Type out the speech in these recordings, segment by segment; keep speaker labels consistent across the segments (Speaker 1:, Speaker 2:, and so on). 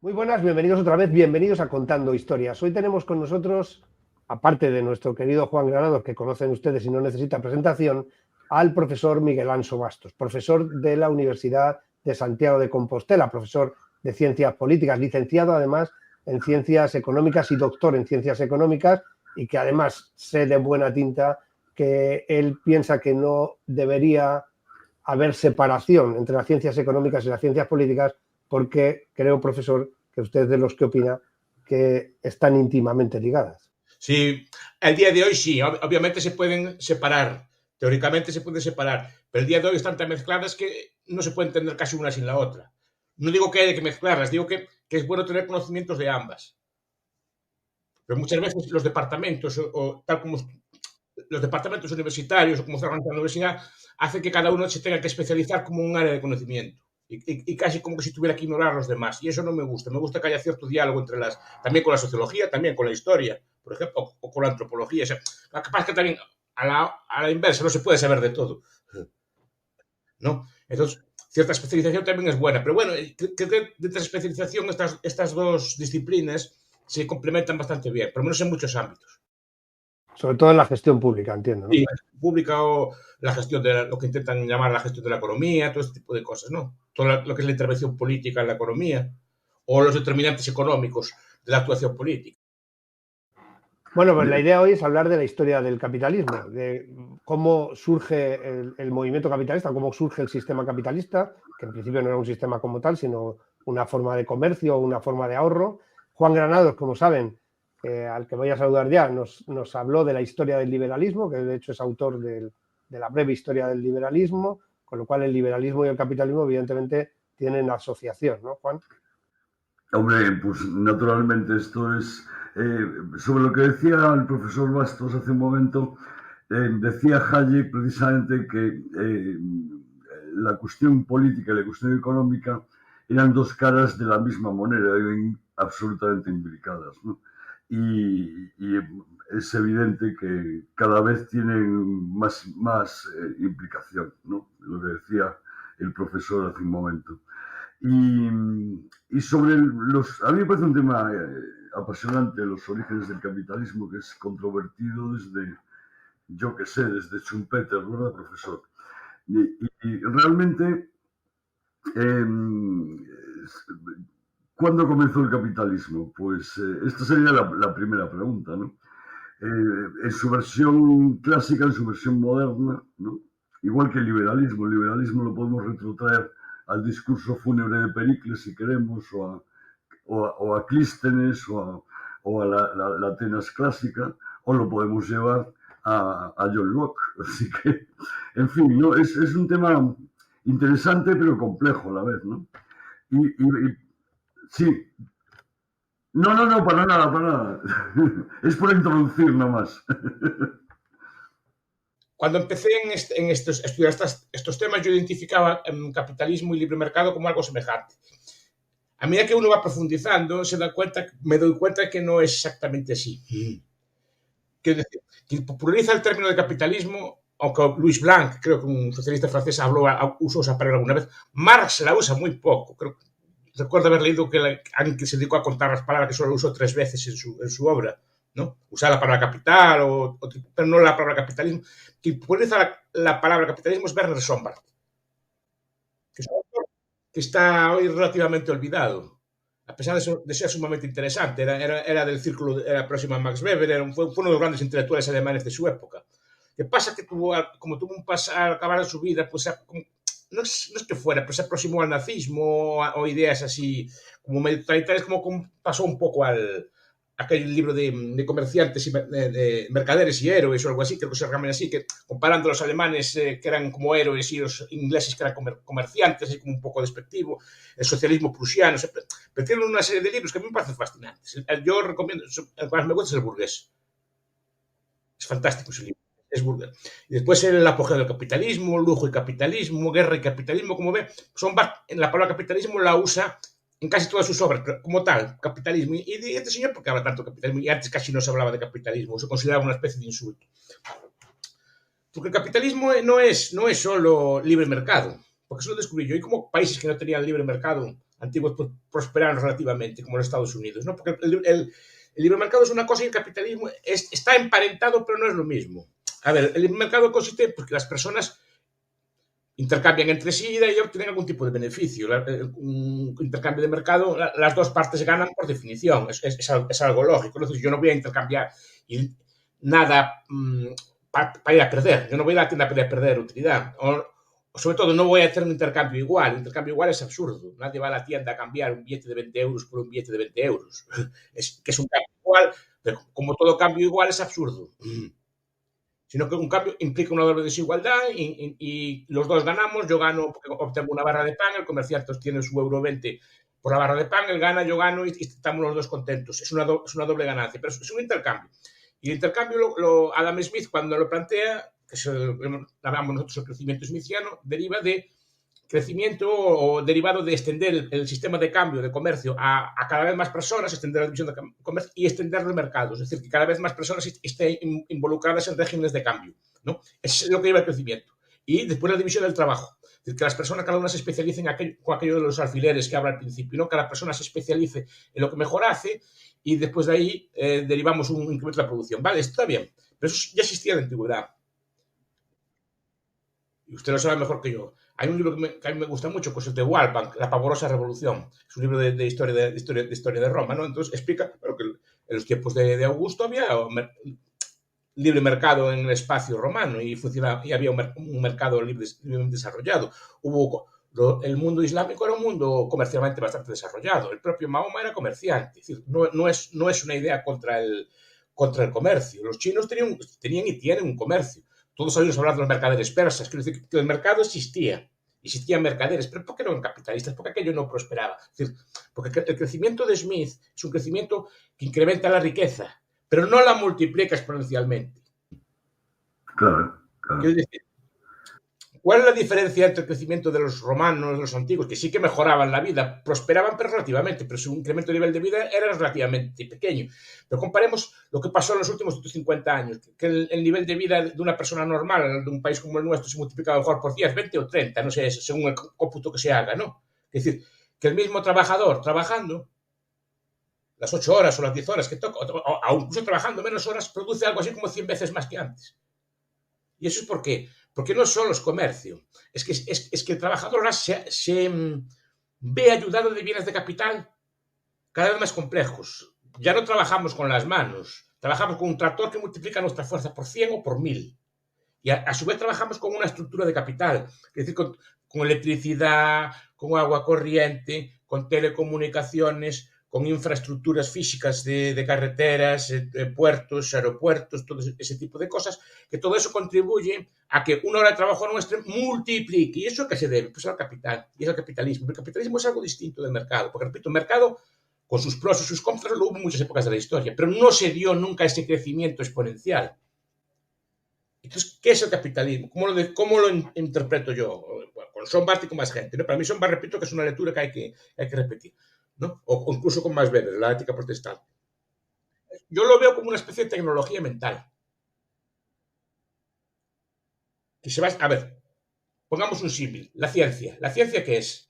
Speaker 1: Muy buenas, bienvenidos otra vez, bienvenidos a Contando Historias. Hoy tenemos con nosotros, aparte de nuestro querido Juan Granados, que conocen ustedes y no necesita presentación, al profesor Miguel Anso Bastos, profesor de la Universidad de Santiago de Compostela, profesor de Ciencias Políticas, licenciado además en Ciencias Económicas y doctor en Ciencias Económicas, y que además sé de buena tinta que él piensa que no debería haber separación entre las ciencias económicas y las ciencias políticas, porque creo, profesor, que usted es de los que opina que están íntimamente ligadas.
Speaker 2: Sí, el día de hoy sí, obviamente se pueden separar, teóricamente se pueden separar, pero el día de hoy están tan mezcladas que no se puede entender casi una sin la otra. No digo que hay que mezclarlas, digo que es bueno tener conocimientos de ambas. Pero muchas veces los departamentos, o tal como los departamentos universitarios o como está organizada la universidad, hacen que cada uno se tenga que especializar como un área de conocimiento. Y casi como que si tuviera que ignorar a los demás. Y eso no me gusta. Me gusta que haya cierto diálogo entre también con la sociología, también con la historia, por ejemplo, o con la antropología. O sea, capaz que también a la inversa no se puede saber de todo, ¿no? Entonces, cierta especialización también es buena. Pero bueno, que de esta especialización, estas dos disciplinas se complementan bastante bien, por lo menos en muchos ámbitos.
Speaker 1: Sobre todo en la gestión pública, entiendo,
Speaker 2: Sí,
Speaker 1: ¿no?
Speaker 2: la gestión pública o la gestión de lo que intentan llamar la gestión de la economía, todo este tipo de cosas, ¿no? Todo lo que es la intervención política en la economía o los determinantes económicos de la actuación política.
Speaker 1: Bueno, pues la idea hoy es hablar de la historia del capitalismo, de cómo surge el movimiento capitalista, cómo surge el sistema capitalista, que en principio no era un sistema como tal, sino una forma de comercio, una forma de ahorro. Juan Granados, como saben, al que voy a saludar ya, nos habló de la historia del liberalismo, que de hecho es autor de la breve historia del liberalismo, con lo cual el liberalismo y el capitalismo evidentemente tienen asociación, ¿no, Juan?
Speaker 3: Hombre, pues naturalmente esto es sobre lo que decía el profesor Bastos hace un momento. Decía Hayek precisamente que la cuestión política y la cuestión económica eran dos caras de la misma moneda, eran absolutamente imbricadas, ¿no? Y es evidente que cada vez tienen más implicación, ¿no? Lo que decía el profesor hace un momento. Y sobre a mí me parece un tema apasionante, los orígenes del capitalismo, que es controvertido desde, yo que sé, desde Schumpeter, ¿verdad, profesor? Y realmente, eh, ¿cuándo comenzó el capitalismo? Pues esta sería la primera pregunta, ¿no? En su versión clásica, en su versión moderna, ¿no? Igual que el liberalismo lo podemos retrotraer al discurso fúnebre de Pericles, si queremos, o a Clístenes, o a la Atenas clásica, o lo podemos llevar a John Locke. Así que, en fin, ¿no? Es un tema interesante, pero complejo a la vez, ¿no? Y sí, no, para nada, para nada. Es por introducir nomás.
Speaker 2: Cuando empecé a estudiar estos temas, yo identificaba capitalismo y libre mercado como algo semejante. A medida que uno va profundizando, me doy cuenta que no es exactamente así. Quiero decir, quien populariza el término de capitalismo, aunque Louis Blanc, creo que un socialista francés, usó esa palabra alguna vez, Marx la usa muy poco. Recuerdo haber leído que alguien que se dedicó a contar las palabras, que solo usó 3 veces en su obra, ¿no? Usar la palabra capital, pero no la palabra capitalismo. Quien populariza la palabra capitalismo es Werner Sombart, que está hoy relativamente olvidado, a pesar de ser sumamente interesante. Era del círculo, era próximo a Max Weber, fue uno de los grandes intelectuales alemanes de su época. ¿Qué pasa? Que como tuvo un paso al acabar en su vida, pues no es que fuera, pero se aproximó al nazismo o ideas así como medio totalitarias, como pasó un poco al aquel libro de comerciantes y de mercaderes y héroes o algo así, creo que se llaman así, que comparando a los alemanes que eran como héroes y los ingleses que eran comerciantes, así como un poco despectivo, el socialismo prusiano, pero tienen una serie de libros que a mí me parecen fascinantes. Yo recomiendo, el que más me gusta es El Burgués. Es fantástico ese libro. Es burgués. Y después el apogeo del capitalismo, lujo y capitalismo, guerra y capitalismo, como ve, la palabra capitalismo la usa en casi todas sus obras, como tal, capitalismo. Y este señor, ¿por qué habla tanto de capitalismo? Y antes casi no se hablaba de capitalismo, se consideraba una especie de insulto. Porque el capitalismo no es solo libre mercado, porque eso lo descubrí yo. Y como países que no tenían libre mercado antiguos prosperaron relativamente, como los Estados Unidos, ¿no? Porque el libre mercado es una cosa y el capitalismo está emparentado, pero no es lo mismo. A ver, el libre mercado consiste en que las personas intercambian entre sí y de ahí obtienen algún tipo de beneficio. Un intercambio de mercado, las dos partes ganan por definición, es algo lógico. Entonces, yo no voy a intercambiar nada para ir a perder. Yo no voy a la tienda para ir a perder utilidad. O sobre todo, no voy a hacer un intercambio igual. Un intercambio igual es absurdo. Nadie va a la tienda a cambiar un billete de 20 euros por un billete de 20 euros. Que es un cambio igual, pero como todo cambio igual es absurdo. Sino que un cambio implica una doble desigualdad y los dos ganamos. Yo gano porque obtengo una barra de pan, el comerciante obtiene su €1,20 por la barra de pan, él gana, yo gano y estamos los dos contentos. Es una doble ganancia, pero es un intercambio. Y el intercambio, Adam Smith, cuando lo plantea, que llamamos nosotros el crecimiento smithiano, deriva de crecimiento o derivado de extender el sistema de cambio de comercio a cada vez más personas, extender la división de comercio y extender el mercado. Es decir, que cada vez más personas estén involucradas en regímenes de cambio, ¿no? Es lo que lleva el crecimiento. Y después la división del trabajo. Es decir, que las personas cada una se especialicen con aquello de los alfileres que habla al principio, ¿no? Cada persona se especialice en lo que mejor hace y después de ahí derivamos un incremento de la producción. Vale, está bien, pero eso ya existía en la antigüedad. Y usted lo sabe mejor que yo. Hay un libro que a mí me gusta mucho, que es el de Walbank, La pavorosa revolución. Es un libro de historia de Roma, ¿no? Entonces explica que en los tiempos de Augusto había libre mercado en el espacio romano y había un mercado libremente desarrollado. El mundo islámico era un mundo comercialmente bastante desarrollado. El propio Mahoma era comerciante. Es decir, no es una idea contra el comercio. Los chinos tenían y tienen un comercio. Todos oímos hablar de los mercaderes persas. Quiero decir que el mercado existían mercaderes, pero ¿por qué no eran capitalistas? Porque aquello no prosperaba. Es decir, porque el crecimiento de Smith es un crecimiento que incrementa la riqueza, pero no la multiplica exponencialmente.
Speaker 3: Claro.
Speaker 2: Quiero decir, ¿cuál es la diferencia entre el crecimiento de los romanos, los antiguos, que sí que mejoraban la vida, prosperaban pero relativamente, pero su incremento de nivel de vida era relativamente pequeño? Pero comparemos lo que pasó en los últimos 150 años, que el nivel de vida de una persona normal de un país como el nuestro se multiplica a lo mejor por 10, 20 o 30, no sé, según el cómputo que se haga, ¿no? Es decir, que el mismo trabajador trabajando las 8 horas o las 10 horas que toca, o incluso trabajando menos horas, produce algo así como 100 veces más que antes. ¿Y eso es por qué? Porque no solo es comercio, es que el trabajador se ve ayudado de bienes de capital cada vez más complejos. Ya no trabajamos con las manos, trabajamos con un tractor que multiplica nuestra fuerza por 100 o por 1000. Y a su vez trabajamos con una estructura de capital, es decir, con electricidad, con agua corriente, con telecomunicaciones, con infraestructuras físicas de carreteras, puertos, aeropuertos, todo ese tipo de cosas, que todo eso contribuye a que una hora de trabajo nuestra multiplique. ¿Y eso a qué se debe? Pues al capital, y es al capitalismo. El capitalismo es algo distinto del mercado, porque, repito, el mercado, con sus pros y sus contras, lo hubo en muchas épocas de la historia, pero no se dio nunca ese crecimiento exponencial. Entonces, ¿qué es el capitalismo? ¿Cómo lo interpreto yo? Bueno, con Sombart y con más gente, ¿no? Para mí Sombart, repito, que es una lectura que hay que repetir, ¿no? O incluso con Max Weber, la ética protestante. Yo lo veo como una especie de tecnología mental. A ver, pongamos un símil. La ciencia. ¿La ciencia qué es?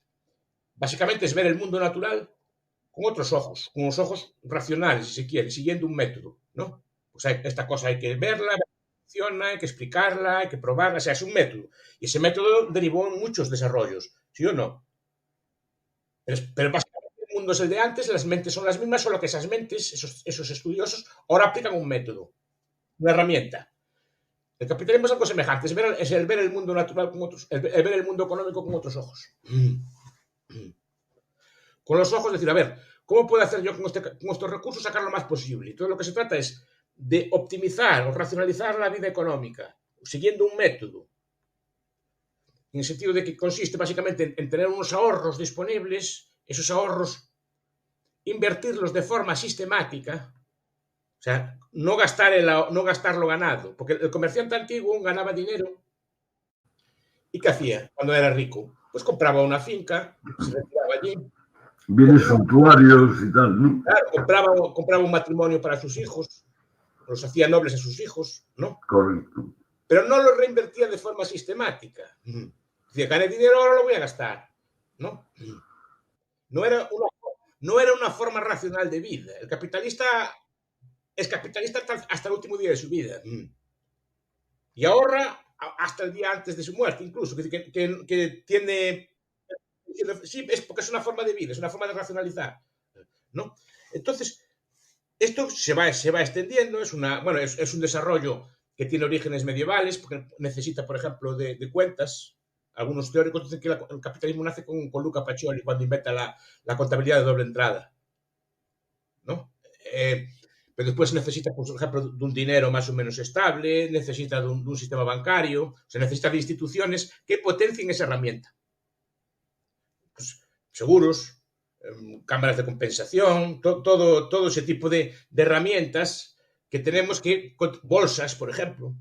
Speaker 2: Básicamente es ver el mundo natural con otros ojos, con unos ojos racionales, si se quiere, siguiendo un método, ¿no? Pues esta cosa hay que verla, hay que explicarla, hay que probarla, o sea, es un método. Y ese método derivó en muchos desarrollos, ¿sí o no? Pero básicamente el mundo es el de antes, las mentes son las mismas, solo que esas mentes, esos estudiosos, ahora aplican un método, una herramienta. El capitalismo es algo semejante, es el ver el mundo natural con otros, el ver el mundo económico con otros ojos. Con los ojos decir, a ver, ¿cómo puedo hacer yo con estos recursos sacar lo más posible? Y todo lo que se trata es de optimizar o racionalizar la vida económica, siguiendo un método, en el sentido de que consiste básicamente en tener unos ahorros disponibles, esos ahorros invertirlos de forma sistemática, o sea, no gastar lo ganado, porque el comerciante antiguo ganaba dinero y ¿qué hacía cuando era rico? Pues compraba una finca, se retiraba allí.
Speaker 3: Bienes suntuarios y tal, ¿no?
Speaker 2: Claro, compraba un matrimonio para sus hijos, los hacía nobles a sus hijos, ¿no?
Speaker 3: Correcto.
Speaker 2: Pero no lo reinvertía de forma sistemática. Decía, gané dinero, ahora lo voy a gastar, ¿no? No era una forma racional de vida. El capitalista es capitalista hasta el último día de su vida. Y ahorra hasta el día antes de su muerte, incluso. Que tiene... Sí, es porque es una forma de vida, es una forma de racionalizar, ¿no? Entonces, esto se va extendiendo, es un desarrollo que tiene orígenes medievales, porque necesita, por ejemplo, de cuentas. Algunos teóricos dicen que el capitalismo nace con Luca Pacioli cuando inventa la contabilidad de doble entrada, ¿no? Pero después necesita, por ejemplo, de un dinero más o menos estable, necesita de un sistema bancario, se necesita de instituciones que potencien esa herramienta. Pues, seguros, cámaras de compensación, todo ese tipo de herramientas que tenemos bolsas, por ejemplo,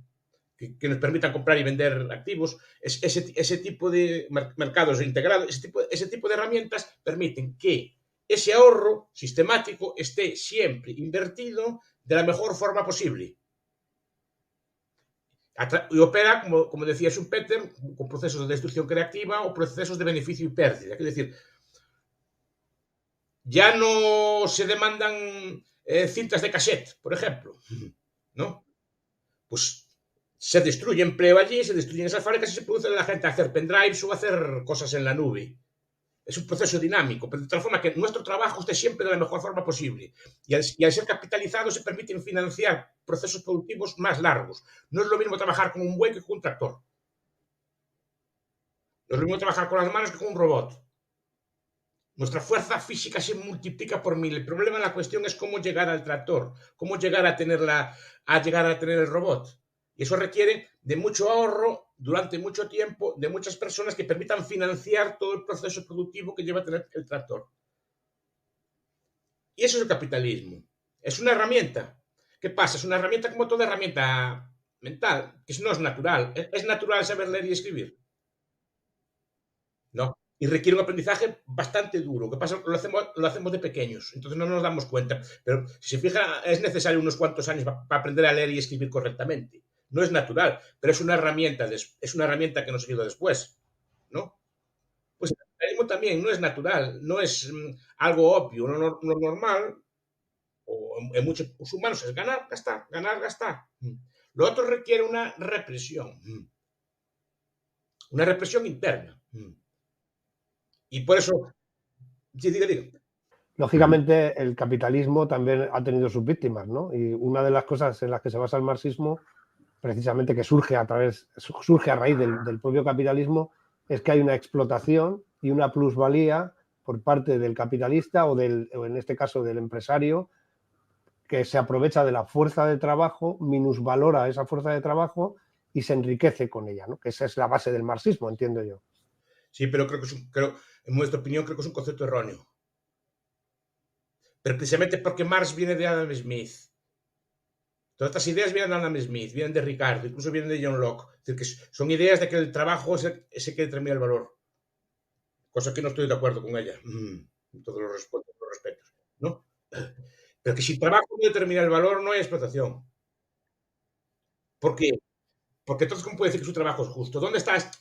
Speaker 2: que nos permitan comprar y vender activos, ese tipo de mercados integrados, ese tipo de herramientas permiten que ese ahorro sistemático esté siempre invertido de la mejor forma posible. Y opera, como decía Schumpeter, con procesos de destrucción creativa o procesos de beneficio y pérdida. Es decir, ya no se demandan cintas de cassette, por ejemplo, ¿no? Pues se destruye empleo allí, se destruyen esas fábricas y se produce la gente a hacer pendrives o a hacer cosas en la nube. Es un proceso dinámico, pero de tal forma que nuestro trabajo esté siempre de la mejor forma posible. Y al ser capitalizado se permiten financiar procesos productivos más largos. No es lo mismo trabajar con un buey que con un tractor. No es lo mismo trabajar con las manos que con un robot. Nuestra fuerza física se multiplica por 1000. El problema, la cuestión es cómo llegar al tractor, cómo llegar a tener el robot. Y eso requiere de mucho ahorro durante mucho tiempo, de muchas personas que permitan financiar todo el proceso productivo que lleva a tener el tractor. Y eso es el capitalismo. Es una herramienta. ¿Qué pasa? Es una herramienta como toda herramienta mental, que no es natural. ¿Es natural saber leer y escribir? No. Y requiere un aprendizaje bastante duro. ¿Qué pasa? Lo hacemos de pequeños, entonces no nos damos cuenta. Pero si se fija, es necesario unos cuantos años para aprender a leer y escribir correctamente. No es natural, pero es una herramienta que nos ayuda después, ¿no? Pues el capitalismo también no es natural, no es algo obvio, no normal, o en muchos humanos es ganar, gastar, ganar, gastar. Lo otro requiere una represión interna. Y por eso, sí, diga.
Speaker 1: Lógicamente, el capitalismo también ha tenido sus víctimas, ¿no? Y una de las cosas en las que se basa el marxismo, precisamente que surge a raíz del propio capitalismo, es que hay una explotación y una plusvalía por parte del capitalista o en este caso del empresario, que se aprovecha de la fuerza de trabajo, minusvalora esa fuerza de trabajo y se enriquece con ella, ¿no? Que esa es la base del marxismo, entiendo yo.
Speaker 2: Sí, pero en nuestra opinión, creo que es un concepto erróneo. Pero precisamente porque Marx viene de Adam Smith. Todas estas ideas vienen de Adam Smith, vienen de Ricardo, incluso vienen de John Locke. Es decir, que son ideas de que el trabajo es el que determina el valor. Cosa que no estoy de acuerdo con ella. En todos los respetos, ¿no? Pero que si el trabajo no determina el valor, no hay explotación. ¿Por qué? Porque entonces, ¿cómo puede decir que su trabajo es justo? ¿Dónde estás?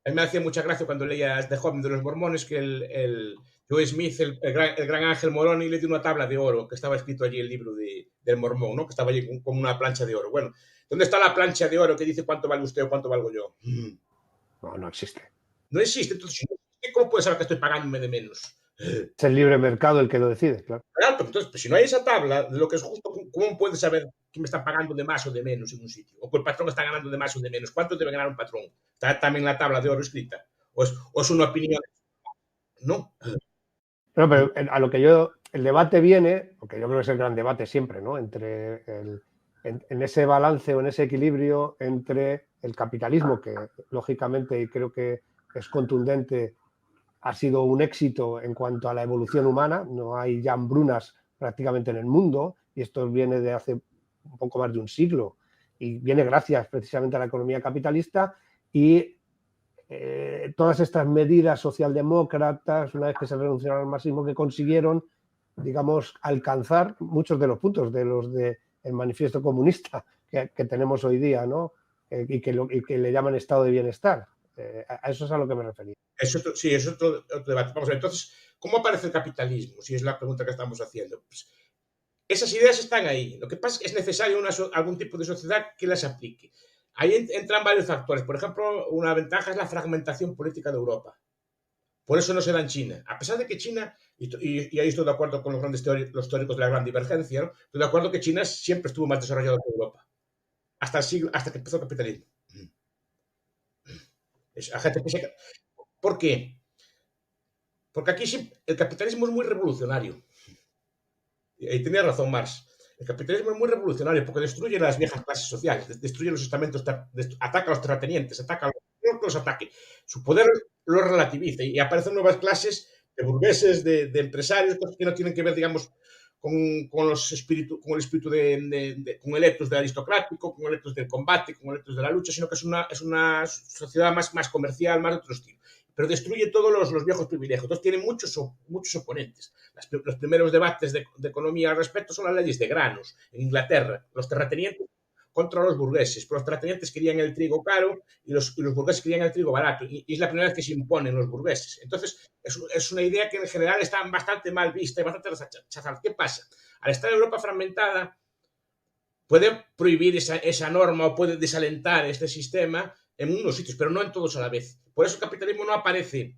Speaker 2: A mí me hacía mucha gracia cuando leías de joven de los mormones que el Joe Smith, el gran Ángel Moroni, le dio una tabla de oro que estaba escrito allí el libro del mormón, ¿no? Que estaba allí con una plancha de oro. Bueno, ¿dónde está la plancha de oro que dice cuánto vale usted o cuánto valgo yo?
Speaker 1: No existe.
Speaker 2: No existe. Entonces, ¿cómo puede saber que estoy pagándome de menos?
Speaker 1: Es el libre mercado el que lo decide, claro.
Speaker 2: Claro, entonces, pues, si no hay esa tabla de lo que es justo, ¿cómo puedes saber que me está pagando de más o de menos en un sitio? O que el patrón está ganando de más o de menos. ¿Cuánto debe ganar un patrón? ¿Está también la tabla de oro escrita? ¿O es una opinión? No.
Speaker 1: Pero a lo que el debate viene, porque yo creo que es el gran debate siempre, ¿no? Entre en ese balance o en ese equilibrio entre el capitalismo, que lógicamente, y creo que es contundente, ha sido un éxito en cuanto a la evolución humana, no hay ya hambrunas prácticamente en el mundo, y esto viene de hace un poco más de un siglo, y viene gracias precisamente a la economía capitalista, y todas estas medidas socialdemócratas, una vez que se renunciaron al marxismo, que consiguieron, digamos, alcanzar muchos de los puntos de los del manifiesto comunista que tenemos hoy día, ¿no? Y que le llaman estado de bienestar. A eso es a lo que me refería.
Speaker 2: Sí, es otro debate. Vamos a ver, entonces, ¿cómo aparece el capitalismo? Si es la pregunta que estamos haciendo. Pues, esas ideas están ahí. Lo que pasa es que es necesario algún tipo de sociedad que las aplique. Ahí entran varios factores. Por ejemplo, una ventaja es la fragmentación política de Europa. Por eso no se da en China. A pesar de que China, y ahí estoy de acuerdo con los teóricos de la gran divergencia, ¿no? Estoy de acuerdo que China siempre estuvo más desarrollado que Europa. Hasta que empezó el capitalismo. ¿Por qué? Porque aquí el capitalismo es muy revolucionario. Y tenía razón Marx. El capitalismo es muy revolucionario porque destruye las viejas clases sociales, destruye los estamentos, ataca a los terratenientes, ataca a los ataque. Su poder lo relativiza y aparecen nuevas clases de burgueses, de empresarios, cosas que no tienen que ver, digamos, con el espíritu con el ethos del aristocrático, con el ethos del combate, con el ethos de la lucha, sino que es una sociedad más comercial, más de otro estilo. Pero destruye todos los viejos privilegios. Entonces tiene muchos oponentes. Los primeros debates de economía al respecto son las leyes de granos. En Inglaterra, los terratenientes contra los burgueses. Pero los terratenientes querían el trigo caro y los burgueses querían el trigo barato. Y es la primera vez que se imponen los burgueses. Entonces, es una idea que en general está bastante mal vista y bastante rechazada. ¿Qué pasa? Al estar Europa fragmentada, puede prohibir esa norma o puede desalentar este sistema en unos sitios, pero no en todos a la vez. Por eso el capitalismo no aparece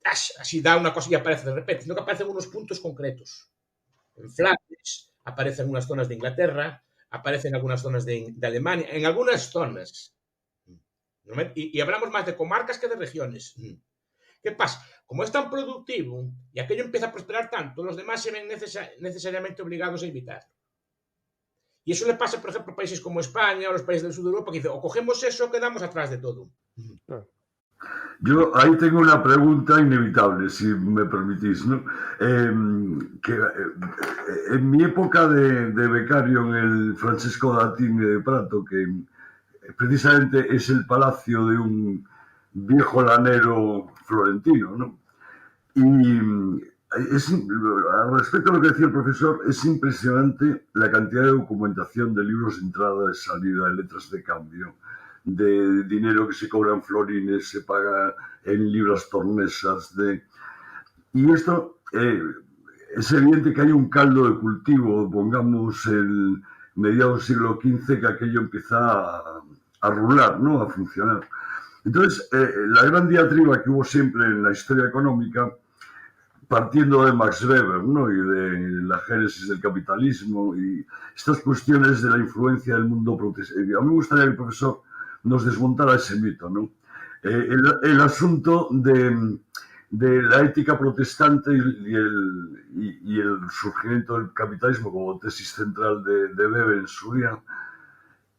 Speaker 2: así, da una cosa y aparece de repente, sino que aparece en unos puntos concretos. En Flandes, aparece en unas zonas de Inglaterra, aparece en algunas zonas de Alemania, en algunas zonas. Y hablamos más de comarcas que de regiones. ¿Qué pasa? Como es tan productivo y aquello empieza a prosperar tanto, los demás se ven necesariamente obligados a imitarlo. Y eso le pasa, por ejemplo, a países como España o los países del sur de Europa, que dicen, o cogemos eso o quedamos atrás de todo.
Speaker 3: Yo ahí tengo una pregunta inevitable, si me permitís, ¿no? En mi época de becario en el Francesco Datín de Prato, que precisamente es el palacio de un viejo lanero florentino, ¿no? Y respecto a lo que decía el profesor, es impresionante la cantidad de documentación de libros de entrada, de salida, de letras de cambio, de dinero que se cobra en florines, se paga en libras tornesas. Y esto es evidente que hay un caldo de cultivo, pongamos el mediados del siglo XV, que aquello empieza a rular, ¿no? A funcionar. Entonces, la gran diatriba que hubo siempre en la historia económica, partiendo de Max Weber, ¿no? Y de la génesis del capitalismo y estas cuestiones de la influencia del mundo protestante. A mí me gustaría que el profesor nos desmontara ese mito, ¿no? El asunto de la ética protestante y el surgimiento del capitalismo como tesis central de Weber en su día,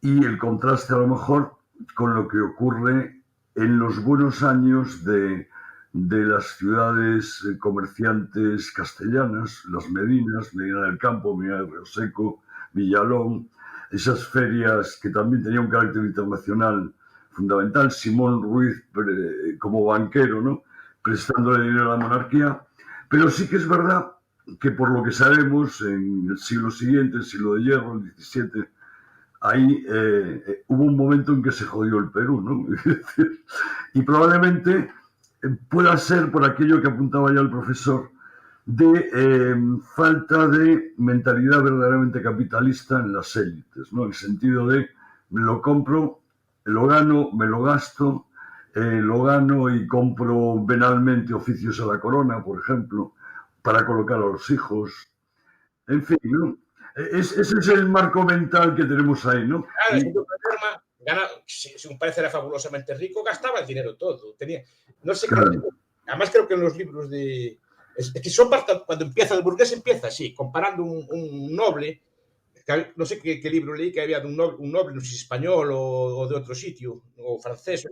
Speaker 3: y el contraste a lo mejor con lo que ocurre en los buenos años de las ciudades comerciantes castellanas, las Medinas, Medina del Campo, Medina del Río Seco, Villalón, esas ferias que también tenían un carácter internacional fundamental, Simón Ruiz como banquero, ¿no? Prestándole dinero a la monarquía, pero sí que es verdad que por lo que sabemos en el siglo siguiente, el siglo de hierro, el XVII, ahí hubo un momento en que se jodió el Perú, ¿no? Y probablemente pueda ser por aquello que apuntaba ya el profesor, de falta de mentalidad verdaderamente capitalista en las élites, ¿no? En el sentido de me lo compro, lo gano, me lo gasto, lo gano y compro venalmente oficios a la corona, por ejemplo, para colocar a los hijos. En fin, ¿no? Ese es el marco mental que tenemos ahí, ¿no?
Speaker 2: Claro, de otra forma, según parece era fabulosamente rico, gastaba el dinero todo. No sé, claro. Además creo que en los libros de... Es que son cuando empieza, el burgués empieza así, comparando un noble, no sé qué libro leí, que había de un noble, no sé si español o de otro sitio, o francés,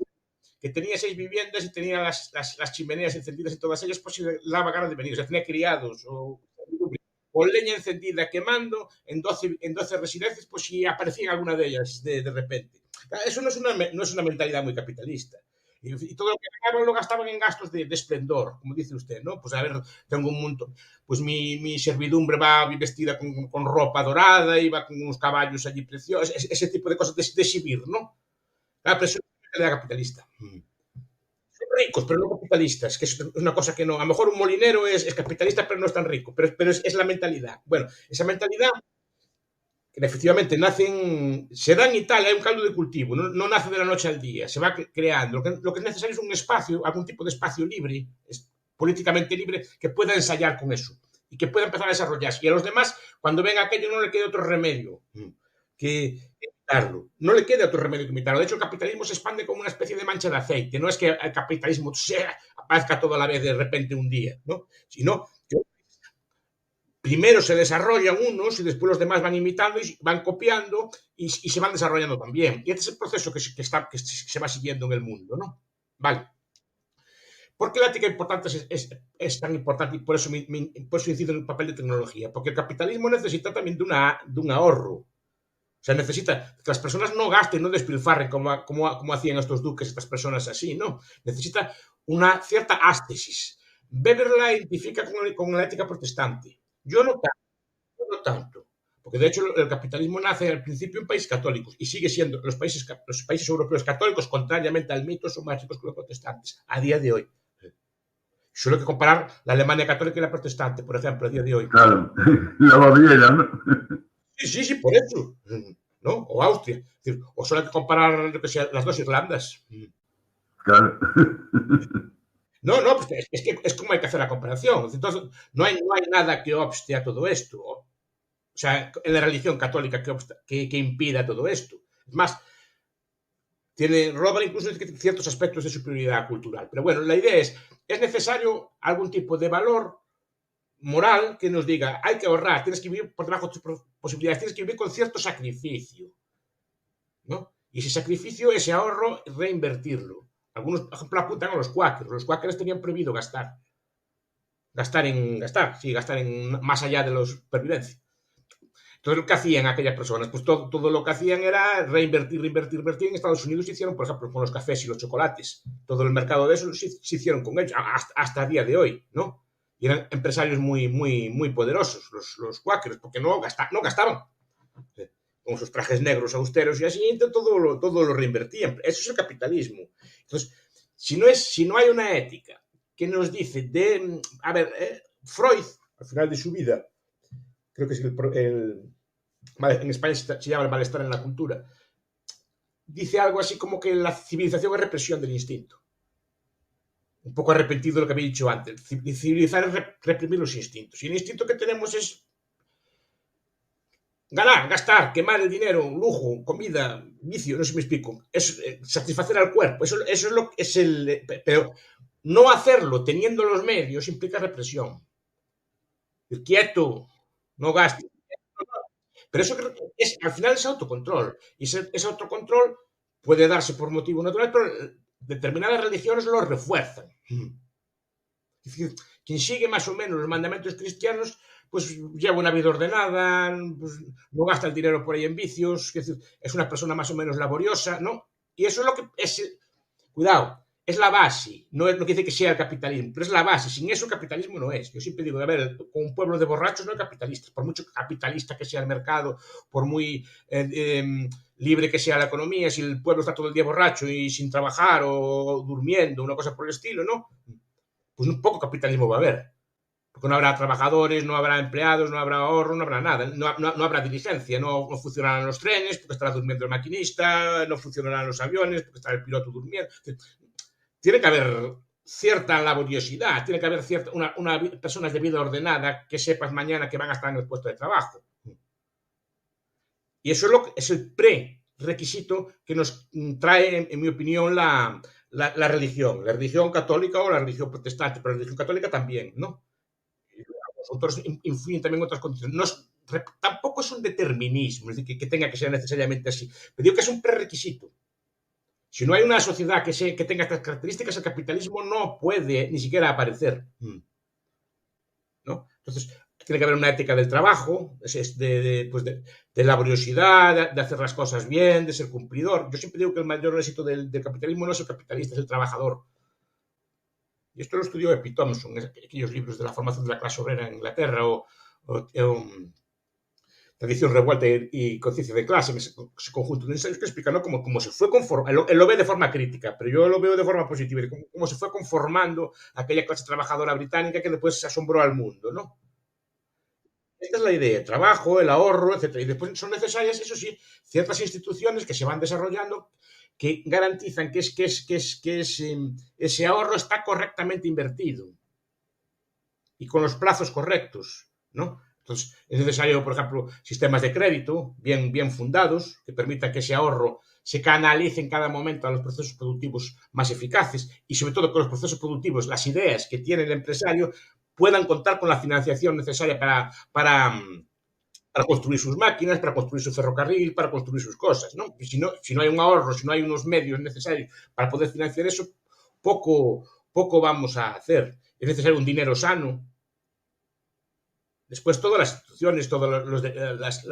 Speaker 2: que tenía 6 viviendas y tenía las chimeneas encendidas en todas ellas, pues le daba ganas de venir. O sea, tenía criados con leña encendida quemando en 12 residencias, pues si aparecía alguna de ellas de repente. Eso no es una mentalidad muy capitalista. Y todo lo que ganaban lo gastaban en gastos de esplendor, como dice usted, ¿no? Pues a ver, tengo un montón, pues mi servidumbre va vestida con ropa dorada y va con unos caballos allí preciosos, ese tipo de cosas de exhibir, ¿no? Claro, pero eso es una mentalidad capitalista. ricos, pero no capitalistas, que es una cosa que no. A lo mejor un molinero es capitalista, pero no es tan rico. Pero es la mentalidad. Bueno, esa mentalidad que efectivamente nacen, se da en Italia, hay un caldo de cultivo, no nace de la noche al día, se va creando. Lo que es necesario es un espacio, algún tipo de espacio libre, políticamente libre, que pueda ensayar con eso y que pueda empezar a desarrollarse. Y a los demás, cuando ven aquello, no le queda otro remedio que imitarlo. No le queda otro remedio que imitarlo. De hecho, el capitalismo se expande como una especie de mancha de aceite. No es que el capitalismo aparezca todo a la vez de repente un día, ¿no? Sino que primero se desarrollan unos y después los demás van imitando y van copiando y se van desarrollando también. Y este es el proceso que se va siguiendo en el mundo, ¿no? Vale. ¿Por qué la ética importante es tan importante y por eso incido en el papel de tecnología? Porque el capitalismo necesita también de un ahorro. O sea, necesita que las personas no gasten, no despilfarren como hacían estos duques, estas personas así, ¿no? Necesita una cierta ástesis. Weber la identifica con la ética protestante. Yo no tanto. Porque de hecho el capitalismo nace al principio en países católicos y sigue siendo, los países europeos católicos, contrariamente al mito, son más ricos que los protestantes, a día de hoy. Solo hay que comparar la Alemania católica y la protestante, por ejemplo, a día de hoy.
Speaker 3: Claro, la Baviera, ¿no?
Speaker 2: Sí, por eso, ¿no? O Austria. Es decir, o solo hay que comparar, lo que sea, las dos Irlandas.
Speaker 3: Claro.
Speaker 2: No, pues es como hay que hacer la comparación. Entonces, no hay nada que obste a todo esto. O sea, en la religión católica que impida todo esto. Es más, Robert incluso ciertos aspectos de superioridad cultural. Pero bueno, la idea es necesario algún tipo de valor moral que nos diga, hay que ahorrar, tienes que vivir por debajo de tus posibilidades, tienes que vivir con cierto sacrificio, ¿no? Y ese sacrificio, ese ahorro, reinvertirlo. Algunos, por ejemplo, apuntan a los cuáqueros. Los cuáqueros tenían prohibido gastar más allá de la supervivencia. Entonces, ¿qué hacían aquellas personas? Pues todo lo que hacían era reinvertir. En Estados Unidos se hicieron, por ejemplo, con los cafés y los chocolates. Todo el mercado de eso se hicieron con ellos, hasta el día de hoy, ¿no? Y eran empresarios muy poderosos, los cuáqueros, porque no gastaban. Con sus trajes negros austeros y así, todo lo reinvertían. Eso es el capitalismo. Entonces, si no hay una ética que nos dice Freud, al final de su vida, creo que es en España se llama el malestar en la cultura, dice algo así como que la civilización es represión del instinto. Un poco arrepentido de lo que había dicho antes. Civilizar es reprimir los instintos. Y el instinto que tenemos es ganar, gastar, quemar el dinero, lujo, comida, vicio, no sé si me explico. Es satisfacer al cuerpo. Eso es lo que es pero no hacerlo teniendo los medios implica represión. Quieto, no gastes. Pero eso al final es autocontrol. Y ese autocontrol puede darse por motivo natural, pero determinadas religiones lo refuerzan. Es decir, quien sigue más o menos los mandamientos cristianos, pues lleva una vida ordenada, pues no gasta el dinero por ahí en vicios, es una persona más o menos laboriosa, ¿no? Y eso es lo que es, cuidado, es la base, no quiere decir que sea el capitalismo, pero es la base. Sin eso el capitalismo no es. Yo siempre digo, a ver, con un pueblo de borrachos no hay capitalistas, por mucho capitalista que sea el mercado, por muy libre que sea la economía, si el pueblo está todo el día borracho y sin trabajar o durmiendo, una cosa por el estilo, ¿no? Pues un poco capitalismo va a haber. Porque no habrá trabajadores, no habrá empleados, no habrá ahorro, no habrá nada, no habrá diligencia, no funcionarán los trenes porque estará durmiendo el maquinista, no funcionarán los aviones porque estará el piloto durmiendo. Tiene que haber cierta laboriosidad, tiene que haber personas de vida ordenada que sepas mañana que van a estar en el puesto de trabajo. Y eso es el prerequisito que nos trae, en mi opinión, la religión católica o la religión protestante, pero la religión católica también, ¿no? Los autores influyen también en otras condiciones. Tampoco es un determinismo, es decir, que tenga que ser necesariamente así, pero digo que es un prerequisito. Si no hay una sociedad que tenga estas características, el capitalismo no puede ni siquiera aparecer, ¿no? Entonces, tiene que haber una ética del trabajo, de laboriosidad, de hacer las cosas bien, de ser cumplidor. Yo siempre digo que el mayor éxito del capitalismo no es el capitalista, es el trabajador. Y esto lo estudió Epi Thompson, en aquellos libros de la formación de la clase obrera en Inglaterra, Tradición revuelta y conciencia de clase, en ese conjunto de ensayos que explican, ¿no? Cómo se fue conformando, él lo ve de forma crítica, pero yo lo veo de forma positiva, cómo se fue conformando aquella clase trabajadora británica que después se asombró al mundo, ¿no? Esta es la idea, el trabajo, el ahorro, etcétera. Y después son necesarias, eso sí, ciertas instituciones que se van desarrollando que garantizan que ese ahorro está correctamente invertido y con los plazos correctos, ¿no? Entonces, es necesario, por ejemplo, sistemas de crédito bien fundados que permitan que ese ahorro se canalice en cada momento a los procesos productivos más eficaces y, sobre todo, que los procesos productivos, las ideas que tiene el empresario, puedan contar con la financiación necesaria para construir sus máquinas, para construir su ferrocarril, para construir sus cosas, ¿no? Y si no hay un ahorro, si no hay unos medios necesarios para poder financiar eso, poco vamos a hacer. Es necesario un dinero sano. Después todas las instituciones, todas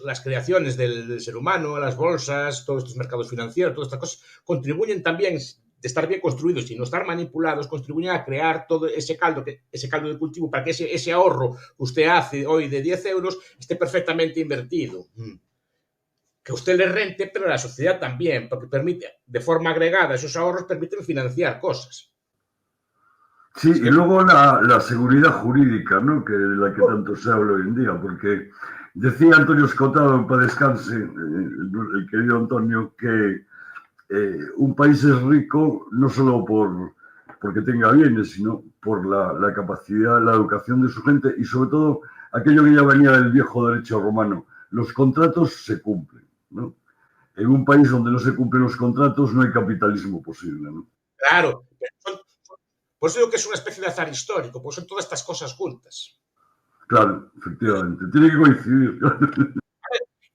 Speaker 2: las creaciones del ser humano, las bolsas, todos estos mercados financieros, todas estas cosas, contribuyen también, de estar bien construidos y no estar manipulados, contribuyen a crear todo ese caldo de cultivo para que ese ahorro que usted hace hoy de 10 euros esté perfectamente invertido. Que a usted le rente, pero a la sociedad también, porque permite, de forma agregada, esos ahorros permiten financiar cosas.
Speaker 3: Sí, y luego la seguridad jurídica, ¿no? Que de la que tanto se habla hoy en día, porque decía Antonio Escotado, en paz descanse, el querido Antonio, que un país es rico no solo porque tenga bienes, sino por la capacidad, la educación de su gente y sobre todo aquello que ya venía del viejo derecho romano. Los contratos se cumplen, ¿no? En un país donde no se cumplen los contratos no hay capitalismo posible, ¿no?
Speaker 2: Claro, por eso digo que es una especie de azar histórico, porque son todas estas cosas juntas.
Speaker 3: Claro, efectivamente, tiene que coincidir.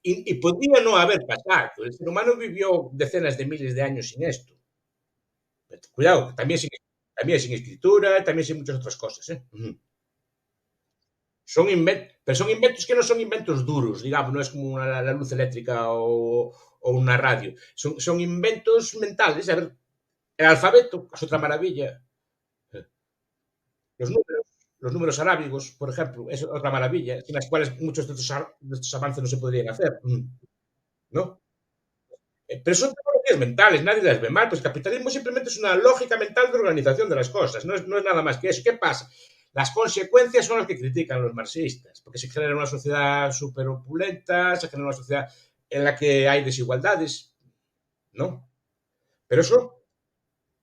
Speaker 2: Y podría no haber pasado. El ser humano vivió decenas de miles de años sin esto. Pero cuidado, también sin escritura, también sin muchas otras cosas. Pero son inventos que no son inventos duros, digamos, no es como la luz eléctrica o una radio. Son inventos mentales. A ver, el alfabeto es otra maravilla. Los números arábigos, por ejemplo, es otra maravilla, sin las cuales muchos de estos avances no se podrían hacer, ¿no? Pero son tecnologías mentales, nadie las ve mal, pues el capitalismo simplemente es una lógica mental de organización de las cosas, no es nada más que eso. ¿Qué pasa? Las consecuencias son las que critican los marxistas, porque se genera una sociedad súper opulenta, se genera una sociedad en la que hay desigualdades, ¿no? Pero eso,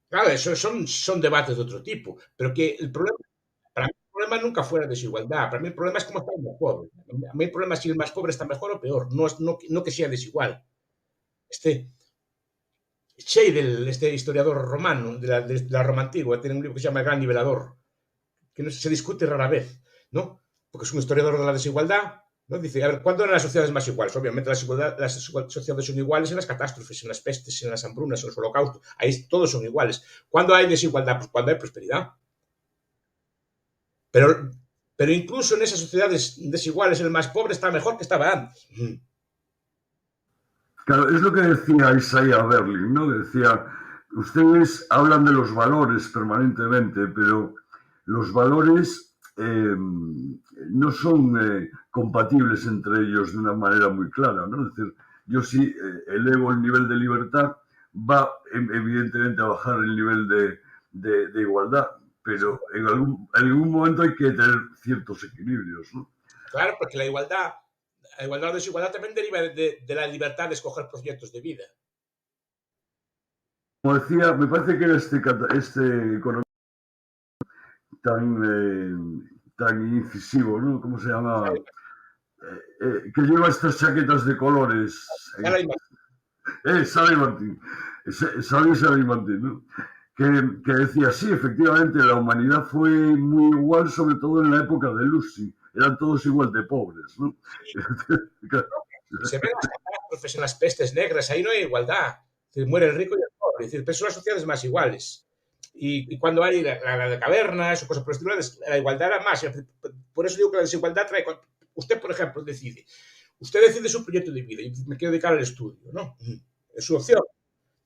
Speaker 2: claro, eso son debates de otro tipo, pero que para mí el problema nunca fue la desigualdad, para mí el problema es cómo está el más pobre. A mí el problema es si el más pobre está mejor o peor, no que sea desigual. Scheidel, este historiador romano de la Roma antigua, tiene un libro que se llama El Gran Nivelador, que no se discute rara vez, ¿no? Porque es un historiador de la desigualdad, ¿no? Dice, a ver, ¿cuándo eran las sociedades más iguales? Obviamente las sociedades son iguales en las catástrofes, en las pestes, en las hambrunas, en los holocaustos, ahí todos son iguales. ¿Cuándo hay desigualdad? Pues cuando hay prosperidad. Pero incluso en esas sociedades desiguales, el más pobre está mejor que estaba antes.
Speaker 3: Claro, es lo que decía Isaiah Berlin, ¿no? Decía, ustedes hablan de los valores permanentemente, pero los valores no son compatibles entre ellos de una manera muy clara, ¿no? Es decir, yo si elevo el nivel de libertad, va evidentemente a bajar el nivel de igualdad, pero en algún momento hay que tener ciertos equilibrios, ¿no?
Speaker 2: Claro, porque la igualdad o desigualdad también deriva de la libertad de escoger proyectos de vida.
Speaker 3: Como decía, me parece que era este economista tan incisivo, ¿no? ¿Cómo se llama? Que lleva estas chaquetas de colores. Sally Martin. Sally Martin, ¿no? Que decía, sí, efectivamente, la humanidad fue muy igual, sobre todo en la época de Lucy. Eran todos igual de pobres, ¿no?
Speaker 2: Sí. Se ven las catástrofes en las pestes negras, ahí no hay igualdad. Muere el rico y el pobre. Es decir, pero son las sociedades más iguales. Y cuando hay la de cavernas o cosas por el estilo, la igualdad era más. Por eso digo que la desigualdad trae. Usted, por ejemplo, decide su proyecto de vida y me quiero dedicar al estudio, ¿no? Es su opción.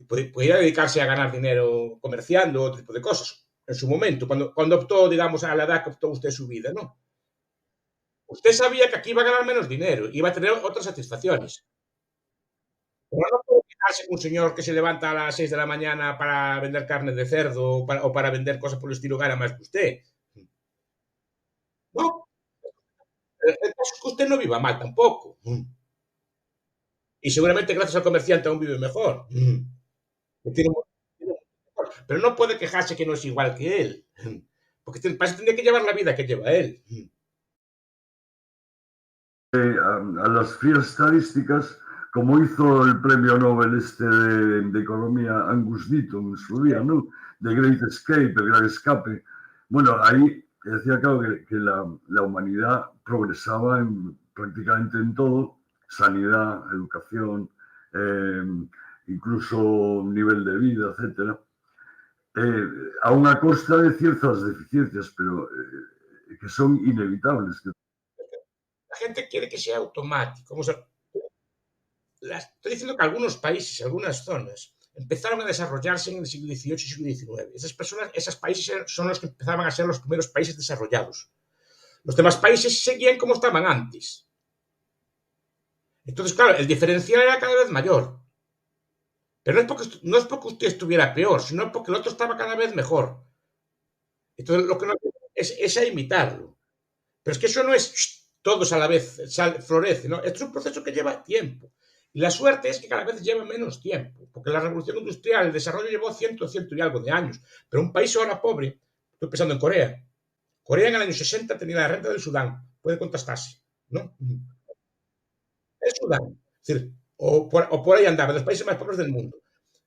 Speaker 2: Podría dedicarse a ganar dinero comerciando, otro tipo de cosas, en su momento, cuando optó, digamos, a la edad que optó usted su vida, ¿no? Usted sabía que aquí iba a ganar menos dinero, iba a tener otras satisfacciones. Pero no puede quejarse con un señor que se levanta a las 6 de la mañana para vender carne de cerdo o para vender cosas por el estilo gana más que usted. No, el caso es que usted no viva mal tampoco. Y seguramente gracias al comerciante aún vive mejor. Tiene pero no puede quejarse que no es igual que él. Porque para eso tendría que llevar la vida que lleva él.
Speaker 3: A las frías estadísticas, como hizo el premio Nobel de Economía Angus Deaton en su día, ¿no? The Great Escape, el Gran Escape. Bueno, ahí decía claro que la humanidad progresaba prácticamente en todo, sanidad, educación, incluso nivel de vida, etcétera, a una costa de ciertas deficiencias, pero que son inevitables.
Speaker 2: La gente quiere que sea automático. Estoy diciendo que algunos países, algunas zonas, empezaron a desarrollarse en el siglo XVIII y siglo XIX. Esos países son los que empezaban a ser los primeros países desarrollados. Los demás países seguían como estaban antes. Entonces, claro, el diferencial era cada vez mayor. Pero no es porque usted estuviera peor, sino porque el otro estaba cada vez mejor. Entonces, lo que no es a imitarlo. Pero es que eso no es todos a la vez florece, ¿no? Esto es un proceso que lleva tiempo. Y la suerte es que cada vez lleva menos tiempo, porque la revolución industrial, el desarrollo llevó ciento y algo de años. Pero un país ahora pobre, estoy pensando en Corea. Corea en el año 60 tenía la renta del Sudán, puede contrastarse, ¿no? El Sudán, es decir, o por ahí andaba, de los países más pobres del mundo.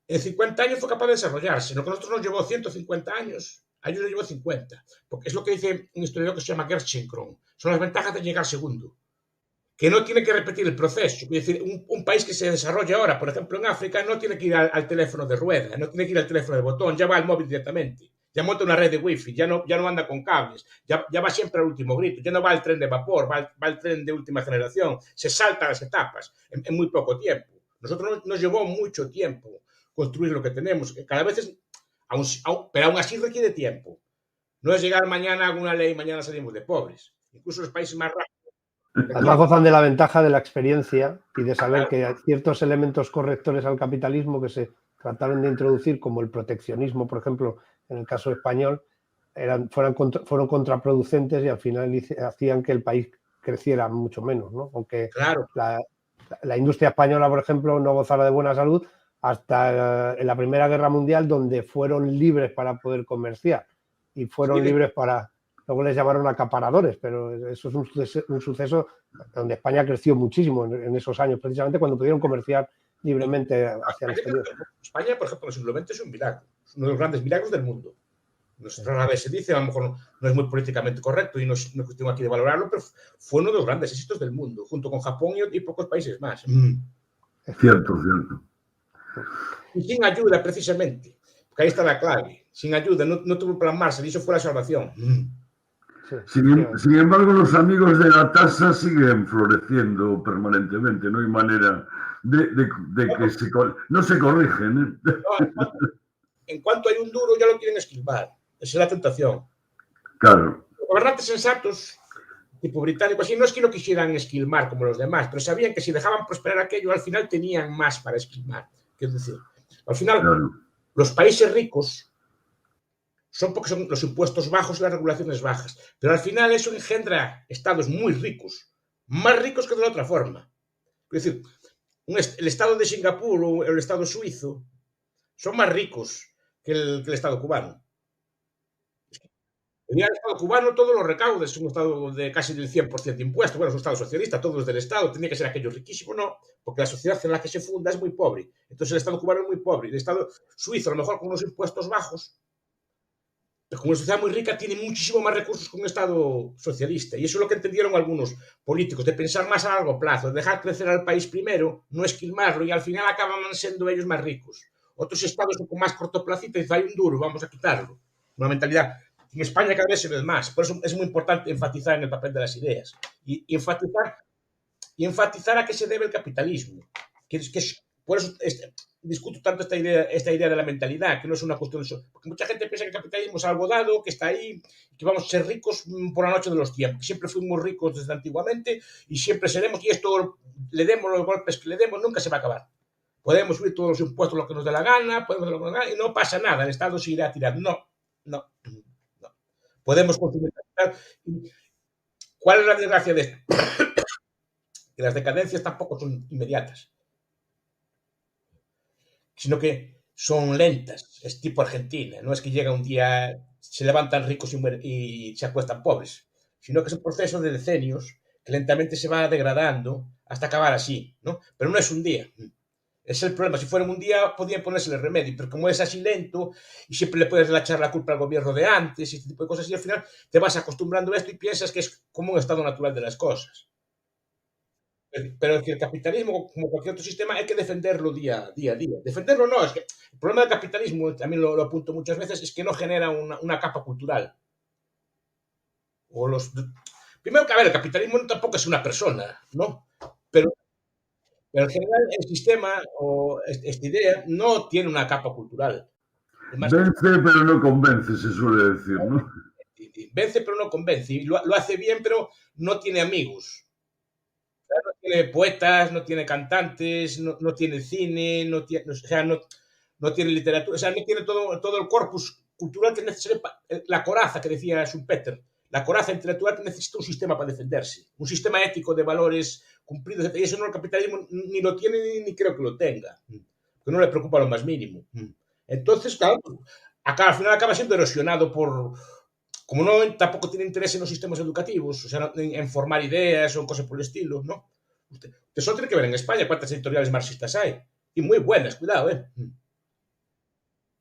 Speaker 2: En 50 años fue capaz de desarrollarse, lo que a nosotros nos llevó 150 años, a ellos les llevó 50, porque es lo que dice un historiador que se llama Gerschenkron, son las ventajas de llegar segundo, que no tiene que repetir el proceso, es decir, un país que se desarrolla ahora, por ejemplo en África, no tiene que ir al teléfono de rueda, no tiene que ir al teléfono de botón, ya va al móvil directamente, ya monta una red de wifi, ya no anda con cables, ya va siempre al último grito, ya no va al tren de vapor, va al tren de última generación, se salta las etapas en muy poco tiempo. Nosotros nos llevó mucho tiempo construir lo que tenemos, que cada vez es, pero aún así requiere tiempo. No es llegar mañana a una ley, mañana salimos de pobres. Incluso los países más rápidos.
Speaker 1: Además gozan de la ventaja de la experiencia y de saber que hay ciertos elementos correctores al capitalismo que se trataron de introducir, como el proteccionismo, por ejemplo, en el caso español, fueron contraproducentes y al final hacían que el país creciera mucho menos, ¿no? Aunque
Speaker 2: claro.
Speaker 1: La industria española, por ejemplo, no gozara de buena salud hasta en la Primera Guerra Mundial, donde fueron libres para poder comerciar y fueron libres para... Luego les llamaron acaparadores, pero eso es un suceso donde España creció muchísimo en esos años, precisamente cuando pudieron comerciar libremente hacia el exterior.
Speaker 2: España, por ejemplo, simplemente es un milagro, es uno de los grandes milagros del mundo. Rara vez se dice, a lo mejor no es muy políticamente correcto y no es cuestión aquí de valorarlo, pero fue uno de los grandes éxitos del mundo, junto con Japón y pocos países más.
Speaker 3: Cierto.
Speaker 2: Y sin ayuda, precisamente, porque ahí está la clave. Sin ayuda, no tuvo plan Marshall y eso fue la salvación.
Speaker 3: Sin embargo, los amigos de la tasa siguen floreciendo permanentemente, no hay manera de que no se corrigen.
Speaker 2: En cuanto hay un duro, ya lo quieren esquivar. Esa es la tentación.
Speaker 3: Claro.
Speaker 2: Los gobernantes sensatos, tipo británicos, así, no es que no quisieran esquilmar como los demás, pero sabían que si dejaban prosperar aquello, al final tenían más para esquilmar. Quiero decir, al final, claro, los países ricos son porque son los impuestos bajos y las regulaciones bajas, pero al final eso engendra estados muy ricos, más ricos que de la otra forma. Es decir, el estado de Singapur o el estado suizo son más ricos que el estado cubano. El estado cubano, todos los recaudos, es un estado de casi del 100% de impuestos. Bueno, es un estado socialista, todo es del estado, tendría que ser aquello riquísimo, no, porque la sociedad en la que se funda es muy pobre. Entonces el estado cubano es muy pobre. El estado suizo, a lo mejor con unos impuestos bajos, pero como una sociedad muy rica, tiene muchísimo más recursos que un estado socialista. Y eso es lo que entendieron algunos políticos, de pensar más a largo plazo, de dejar crecer al país primero, no esquilmarlo, y al final acaban siendo ellos más ricos. Otros estados con más cortoplacista dicen, hay un duro, vamos a quitarlo. Una mentalidad. En España cada vez se ve más. Por eso es muy importante enfatizar en el papel de las ideas. Y enfatizar a qué se debe el capitalismo. por eso discuto tanto esta idea de la mentalidad, que no es una cuestión de eso. Porque mucha gente piensa que el capitalismo es algo dado, que está ahí, que vamos a ser ricos por la noche de los tiempos. Siempre fuimos ricos desde antiguamente y siempre seremos, y esto le demos los golpes que le demos, nunca se va a acabar. Podemos subir todos los impuestos lo que nos dé la gana, y no pasa nada, el Estado se irá a tirar. No. Podemos consumir capital. ¿Cuál es la desgracia de esto? Que las decadencias tampoco son inmediatas, sino que son lentas, es tipo Argentina, no es que llega un día, se levantan ricos y se acuestan pobres, sino que es un proceso de decenios que lentamente se va degradando hasta acabar así, ¿no? Pero no es un día. Es el problema. Si fuera un día, podían ponérsele remedio, pero como es así lento y siempre le puedes echar la culpa al gobierno de antes y este tipo de cosas, y al final te vas acostumbrando a esto y piensas que es como un estado natural de las cosas. Pero es que el capitalismo, como cualquier otro sistema, hay que defenderlo día a día. Defenderlo no, es que el problema del capitalismo, también lo apunto muchas veces, es que no genera una capa cultural. Primero que, a ver, el capitalismo tampoco es una persona, ¿no? Pero en general el sistema o esta idea no tiene una capa cultural.
Speaker 3: Vence pero no convence, se suele decir, ¿no?
Speaker 2: Vence pero no convence. Y lo hace bien, pero no tiene amigos. No tiene poetas, no tiene cantantes, no tiene cine, no tiene literatura, o sea, no tiene todo el corpus cultural que es necesario, la coraza que decía Schumpeter, la coraza intelectual que necesita un sistema para defenderse, un sistema ético de valores cumplidos, y eso no el capitalismo ni lo tiene ni creo que lo tenga, porque no le preocupa lo más mínimo. Entonces, claro, al final acaba siendo erosionado como no tampoco tiene interés en los sistemas educativos, o sea, en formar ideas o cosas por el estilo, ¿no? Usted solo tiene que ver en España cuántas editoriales marxistas hay. Y muy buenas, cuidado, ¿eh?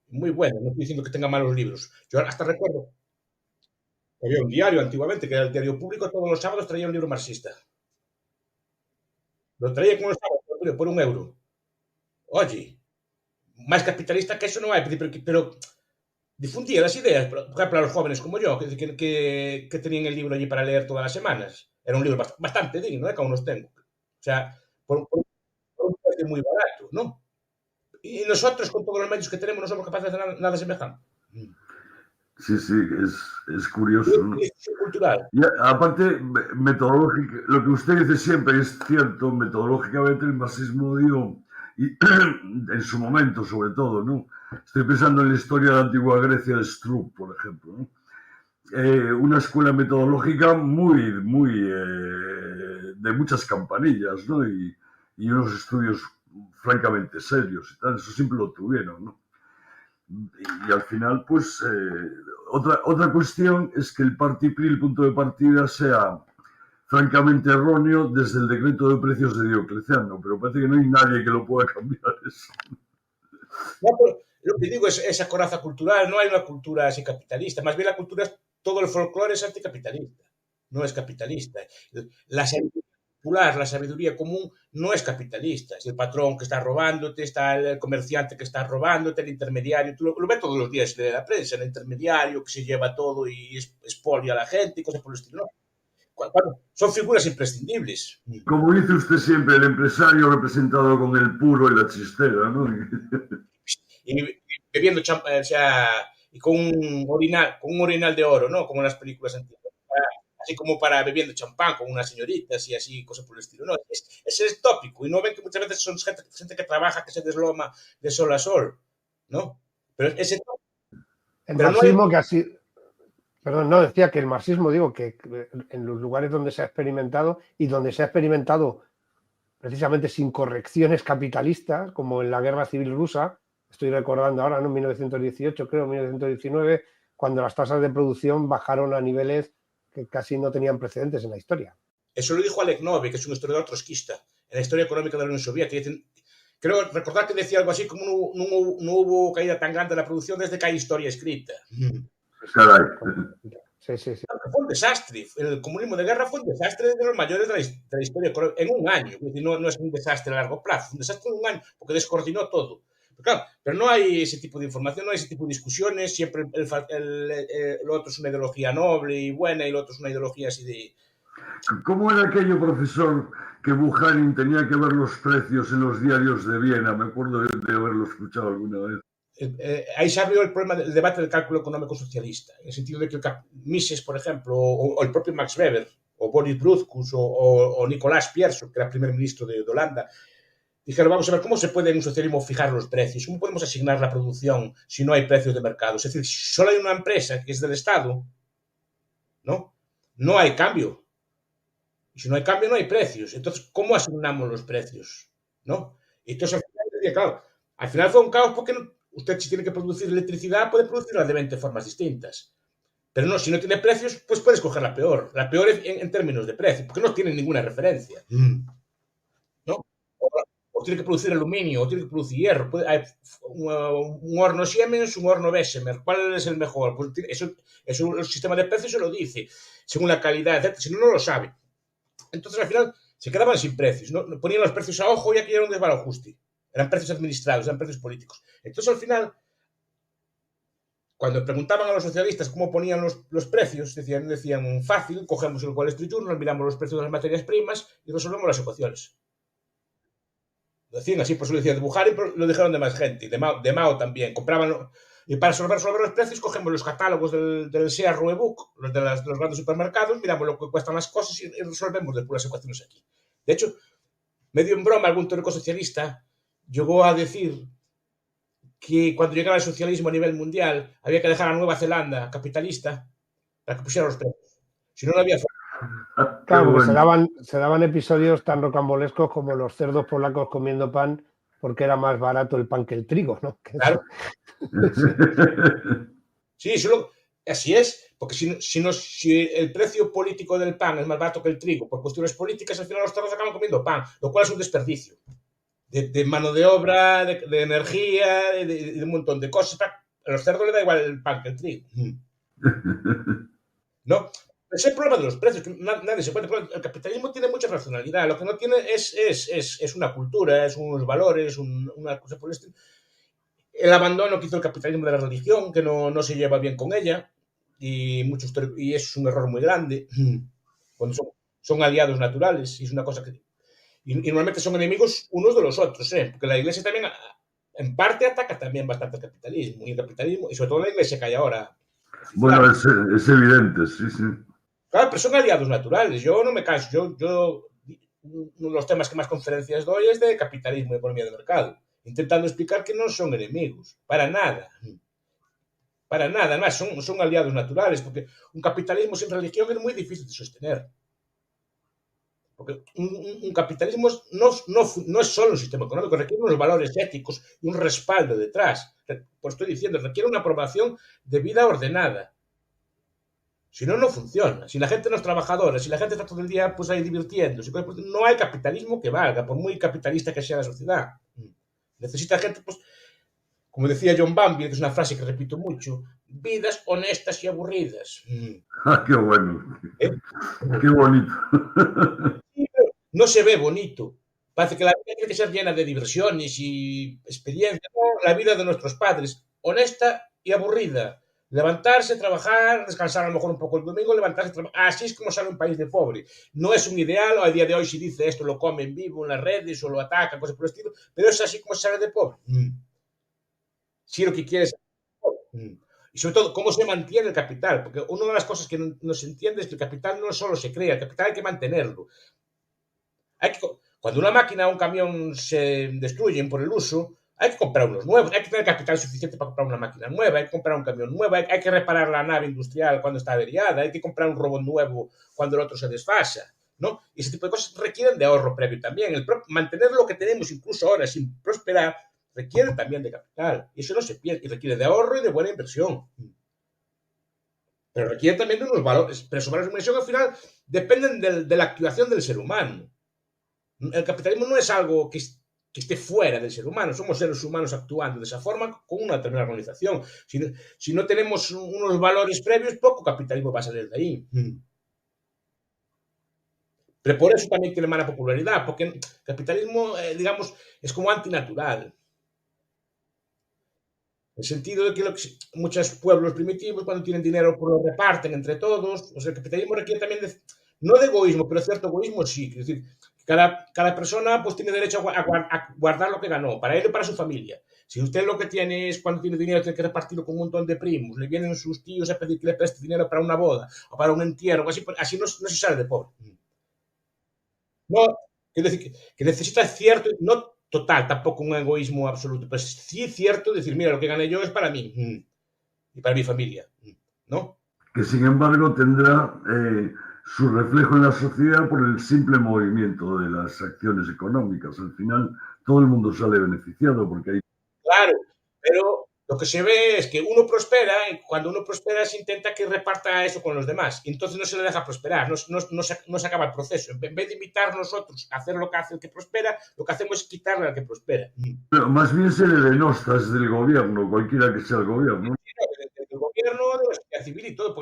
Speaker 2: Muy buenas, no estoy diciendo que tenga malos libros. Yo hasta recuerdo que había un diario antiguamente, que era el diario público, todos los sábados traía un libro marxista. Lo traía como los sábados, por €1. Oye, más capitalista que eso no hay, pero difundía las ideas, para los jóvenes como yo, que tenían el libro allí para leer todas las semanas. Era un libro bastante digno, que aún los tengo. O sea, por un precio muy barato, ¿no? Y nosotros, con todos los medios que tenemos, no somos capaces de hacer nada semejante.
Speaker 3: Sí, es curioso, ¿no?
Speaker 2: Es cultural.
Speaker 3: Y aparte, metodológico, lo que usted dice siempre es cierto, metodológicamente el marxismo, digo, y en su momento sobre todo, ¿no? Estoy pensando en la historia de la antigua Grecia de Struve, por ejemplo, ¿no? Una escuela metodológica muy de muchas campanillas, ¿no? Y unos estudios francamente serios y tal, eso siempre lo tuvieron, ¿no? Y al final, pues, otra cuestión es que el punto de partida sea francamente erróneo desde el decreto de precios de Diocleciano, pero parece que no hay nadie que lo pueda cambiar eso.
Speaker 2: No, pero lo que digo es esa coraza cultural, no hay una cultura así capitalista, más bien la cultura, todo el folclore es anticapitalista, no es capitalista. La sabiduría popular, la sabiduría común no es capitalista, es el patrón que está robándote, está el comerciante que está robándote, el intermediario, tú lo ves todos los días de la prensa, el intermediario que se lleva todo y expolia a la gente y cosas por el estilo, ¿no? Son figuras imprescindibles.
Speaker 3: Como dice usted siempre, el empresario representado con el puro y la chistera, ¿no?
Speaker 2: Y bebiendo champán, o sea, y con un orinal de oro, ¿no? Como en las películas antiguas. Así como para bebiendo champán con unas señoritas y así, cosas por el estilo. No, ese es tópico. Y no ven que muchas veces son gente que trabaja, que se desloma de sol a sol, ¿no? Pero ese tópico.
Speaker 1: El marxismo que así... Perdón, no, decía que el marxismo, digo, que en los lugares donde se ha experimentado y donde se ha experimentado precisamente sin correcciones capitalistas, como en la Guerra Civil Rusa, estoy recordando ahora, ¿no? En 1918, creo, 1919, cuando las tasas de producción bajaron a niveles que casi no tenían precedentes en la historia.
Speaker 2: Eso lo dijo Alec Nove, que es un historiador trotskista, en la historia económica de la Unión Soviética. Creo recordar que decía algo así como no hubo caída tan grande de la producción desde que hay historia escrita.
Speaker 3: Caray.
Speaker 2: Sí. Fue un desastre. El comunismo de guerra fue un desastre de los mayores de la historia en un año. No es un desastre a largo plazo, un desastre en un año, porque descoordinó todo. Pero no hay ese tipo de información, no hay ese tipo de discusiones. Siempre lo otro es una ideología noble y buena y lo otro es una ideología así de...
Speaker 3: ¿Cómo era aquello, profesor, que Buchanan tenía que ver los precios en los diarios de Viena? Me acuerdo de haberlo escuchado alguna vez.
Speaker 2: Ahí se abrió el problema del debate del cálculo económico socialista, en el sentido de que Mises, por ejemplo, o el propio Max Weber, o Boris Bruthkus, o Nicolás Pierson, que era primer ministro de Holanda, dijeron, vamos a ver, ¿cómo se puede en un socialismo fijar los precios? ¿Cómo podemos asignar la producción si no hay precios de mercado? Es decir, si solo hay una empresa que es del Estado, ¿no? No hay cambio. Y si no hay cambio, no hay precios. Entonces, ¿cómo asignamos los precios? ¿No? Entonces, al final fue un caos porque usted si tiene que producir electricidad puede producirla de 20 formas distintas. Pero no, si no tiene precios, pues puede escoger la peor. La peor en términos de precio, porque no tiene ninguna referencia. ¿No? O tiene que producir aluminio, o tiene que producir hierro. Hay un horno Siemens, un horno Bessemer. ¿Cuál es el mejor? Pues eso el sistema de precios se lo dice, según la calidad, etc. Si no, no lo sabe. Entonces, al final, se quedaban sin precios. ¿No? Ponían los precios a ojo y aquí era un desbarajuste. Eran precios administrados, eran precios políticos. Entonces, al final, cuando preguntaban a los socialistas cómo ponían los precios, decían fácil, cogemos el Wall Street Journal, miramos los precios de las materias primas y resolvemos las ecuaciones. Lo decían así, por eso lo decían de Buchanan, pero lo dijeron de más gente, de Mao también. Compraban, y para resolver los precios, cogemos los catálogos del Sears Roebuck, los de los grandes supermercados, miramos lo que cuestan las cosas y resolvemos de puras ecuaciones aquí. De hecho, medio en broma, algún teórico socialista llegó a decir que cuando llegara el socialismo a nivel mundial había que dejar a Nueva Zelanda capitalista para que pusiera los precios. Si no, no había forma.
Speaker 1: Claro, bueno. se daban episodios tan rocambolescos como los cerdos polacos comiendo pan porque era más barato el pan que el trigo, ¿no?
Speaker 2: Claro. Sí, así es, porque si el precio político del pan es más barato que el trigo por cuestiones políticas, al final los cerdos acaban comiendo pan, lo cual es un desperdicio. De mano de obra, de energía, de un montón de cosas. A los cerdos les da igual el pan que el trigo. ¿No? Es el problema de los precios, que nadie se puede. El capitalismo tiene mucha racionalidad, lo que no tiene es una cultura, es unos valores, una cosa por el estilo. El abandono que hizo el capitalismo de la religión, que no se lleva bien con ella, y eso es un error muy grande, cuando son aliados naturales, y es una cosa que... Y normalmente son enemigos unos de los otros, porque la Iglesia también, en parte, ataca también bastante al capitalismo, y sobre todo la Iglesia que hay ahora.
Speaker 3: Bueno, es evidente, sí, sí.
Speaker 2: Claro, pero son aliados naturales, yo no me canso, uno de los temas que más conferencias doy es de capitalismo y economía de mercado, intentando explicar que no son enemigos, para nada, además son aliados naturales, porque un capitalismo sin religión es muy difícil de sostener. Porque un capitalismo no es solo un sistema económico, requiere unos valores éticos y un respaldo detrás. Pues estoy diciendo, requiere una aprobación de vida ordenada. Si no, no funciona. Si la gente no es trabajadora, si la gente está todo el día pues, ahí divirtiéndose, no hay capitalismo que valga, por muy capitalista que sea la sociedad. Necesita gente, pues, como decía John Banville, que es una frase que repito mucho, vidas honestas y aburridas.
Speaker 3: Ah, qué bueno. Qué bonito.
Speaker 2: No se ve bonito. Parece que la vida tiene que ser llena de diversiones y experiencias. No, la vida de nuestros padres, honesta y aburrida. Levantarse, trabajar, descansar a lo mejor un poco el domingo, levantarse, trabajar. Así es como sale un país de pobre. No es un ideal, a día de hoy si dice esto lo come en vivo en las redes o lo ataca, cosas por el estilo, pero es así como se sale de pobre. Si lo que quieres... Y sobre todo, cómo se mantiene el capital, porque una de las cosas que no se entiende es que el capital no solo se crea, el capital hay que mantenerlo. Cuando una máquina o un camión se destruyen por el uso, hay que comprar unos nuevos, hay que tener capital suficiente para comprar una máquina nueva, hay que comprar un camión nuevo, hay que reparar la nave industrial cuando está averiada, hay que comprar un robot nuevo cuando el otro se desfasa, ¿no? Y ese tipo de cosas requieren de ahorro previo también. Mantener lo que tenemos incluso ahora sin prosperar requiere también de capital, y eso no se pierde, y requiere de ahorro y de buena inversión. Pero requiere también de unos valores, pero esos valores de inversión al final dependen de la actuación del ser humano. El capitalismo no es algo que esté fuera del ser humano, somos seres humanos actuando de esa forma con una determinada organización. Si no tenemos unos valores previos, poco capitalismo va a salir de ahí. Pero por eso también tiene mala popularidad, porque el capitalismo, digamos, es como antinatural. En el sentido de que muchos pueblos primitivos, cuando tienen dinero, pues lo reparten entre todos. O sea, el capitalismo requiere también no de egoísmo, pero cierto egoísmo sí. Es decir, cada persona pues tiene derecho a guardar lo que ganó, para él y para su familia. Si usted lo que tiene es, cuando tiene dinero, tiene que repartirlo con un montón de primos, le vienen sus tíos a pedir que le preste dinero para una boda o para un entierro, así no se sale de pobre. No, es decir, que necesita cierto, no total, tampoco un egoísmo absoluto, pero sí cierto decir, mira, lo que gané yo es para mí y para mi familia, ¿no?
Speaker 3: Que sin embargo tendrá su reflejo en la sociedad por el simple movimiento de las acciones económicas. Al final todo el mundo sale beneficiado porque hay...
Speaker 2: Claro, pero lo que se ve es que uno prospera y cuando uno prospera se intenta que reparta eso con los demás. Y entonces no se le deja prosperar, no se acaba el proceso. En vez de invitar nosotros a hacer lo que hace el que prospera, lo que hacemos es quitarle al que prospera.
Speaker 3: Pero más bien se le denosta desde el gobierno, cualquiera que sea el gobierno.
Speaker 2: El gobierno, de la sociedad civil y todo.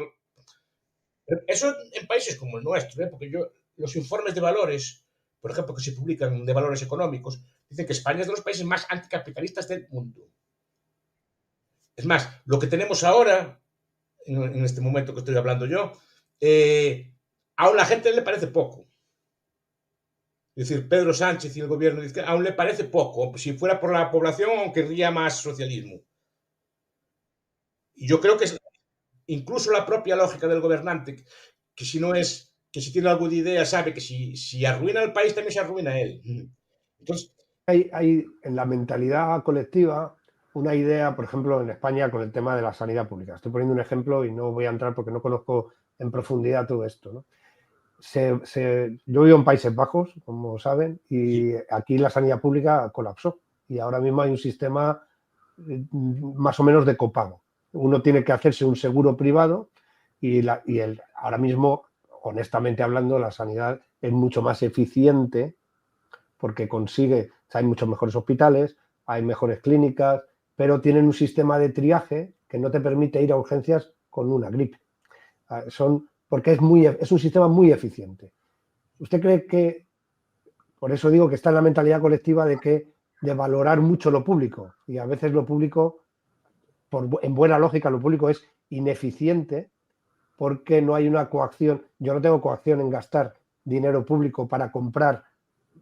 Speaker 2: Eso en países como el nuestro, porque los informes de valores, por ejemplo, que se publican de valores económicos, dicen que España es de los países más anticapitalistas del mundo. Es más, lo que tenemos ahora, en este momento que estoy hablando yo, aún la gente le parece poco. Es decir, Pedro Sánchez y el gobierno dice que aún le parece poco. Si fuera por la población, aún querría más socialismo. Y yo creo que es incluso la propia lógica del gobernante, que si tiene algo de idea, sabe que si arruina el país, también se arruina él. Entonces,
Speaker 1: hay en la mentalidad colectiva una idea, por ejemplo, en España con el tema de la sanidad pública. Estoy poniendo un ejemplo y no voy a entrar porque no conozco en profundidad todo esto, ¿no? Yo vivo en Países Bajos, como saben, y aquí la sanidad pública colapsó y ahora mismo hay un sistema más o menos de copago. Uno tiene que hacerse un seguro privado ahora mismo, honestamente hablando, la sanidad es mucho más eficiente porque hay muchos mejores hospitales, hay mejores clínicas, pero tienen un sistema de triaje que no te permite ir a urgencias con una gripe. Porque es un sistema muy eficiente. ¿Usted cree que, por eso digo que está en la mentalidad colectiva de valorar mucho lo público? Y a veces lo público, en buena lógica, lo público es ineficiente porque no hay una coacción. Yo no tengo coacción en gastar dinero público para comprar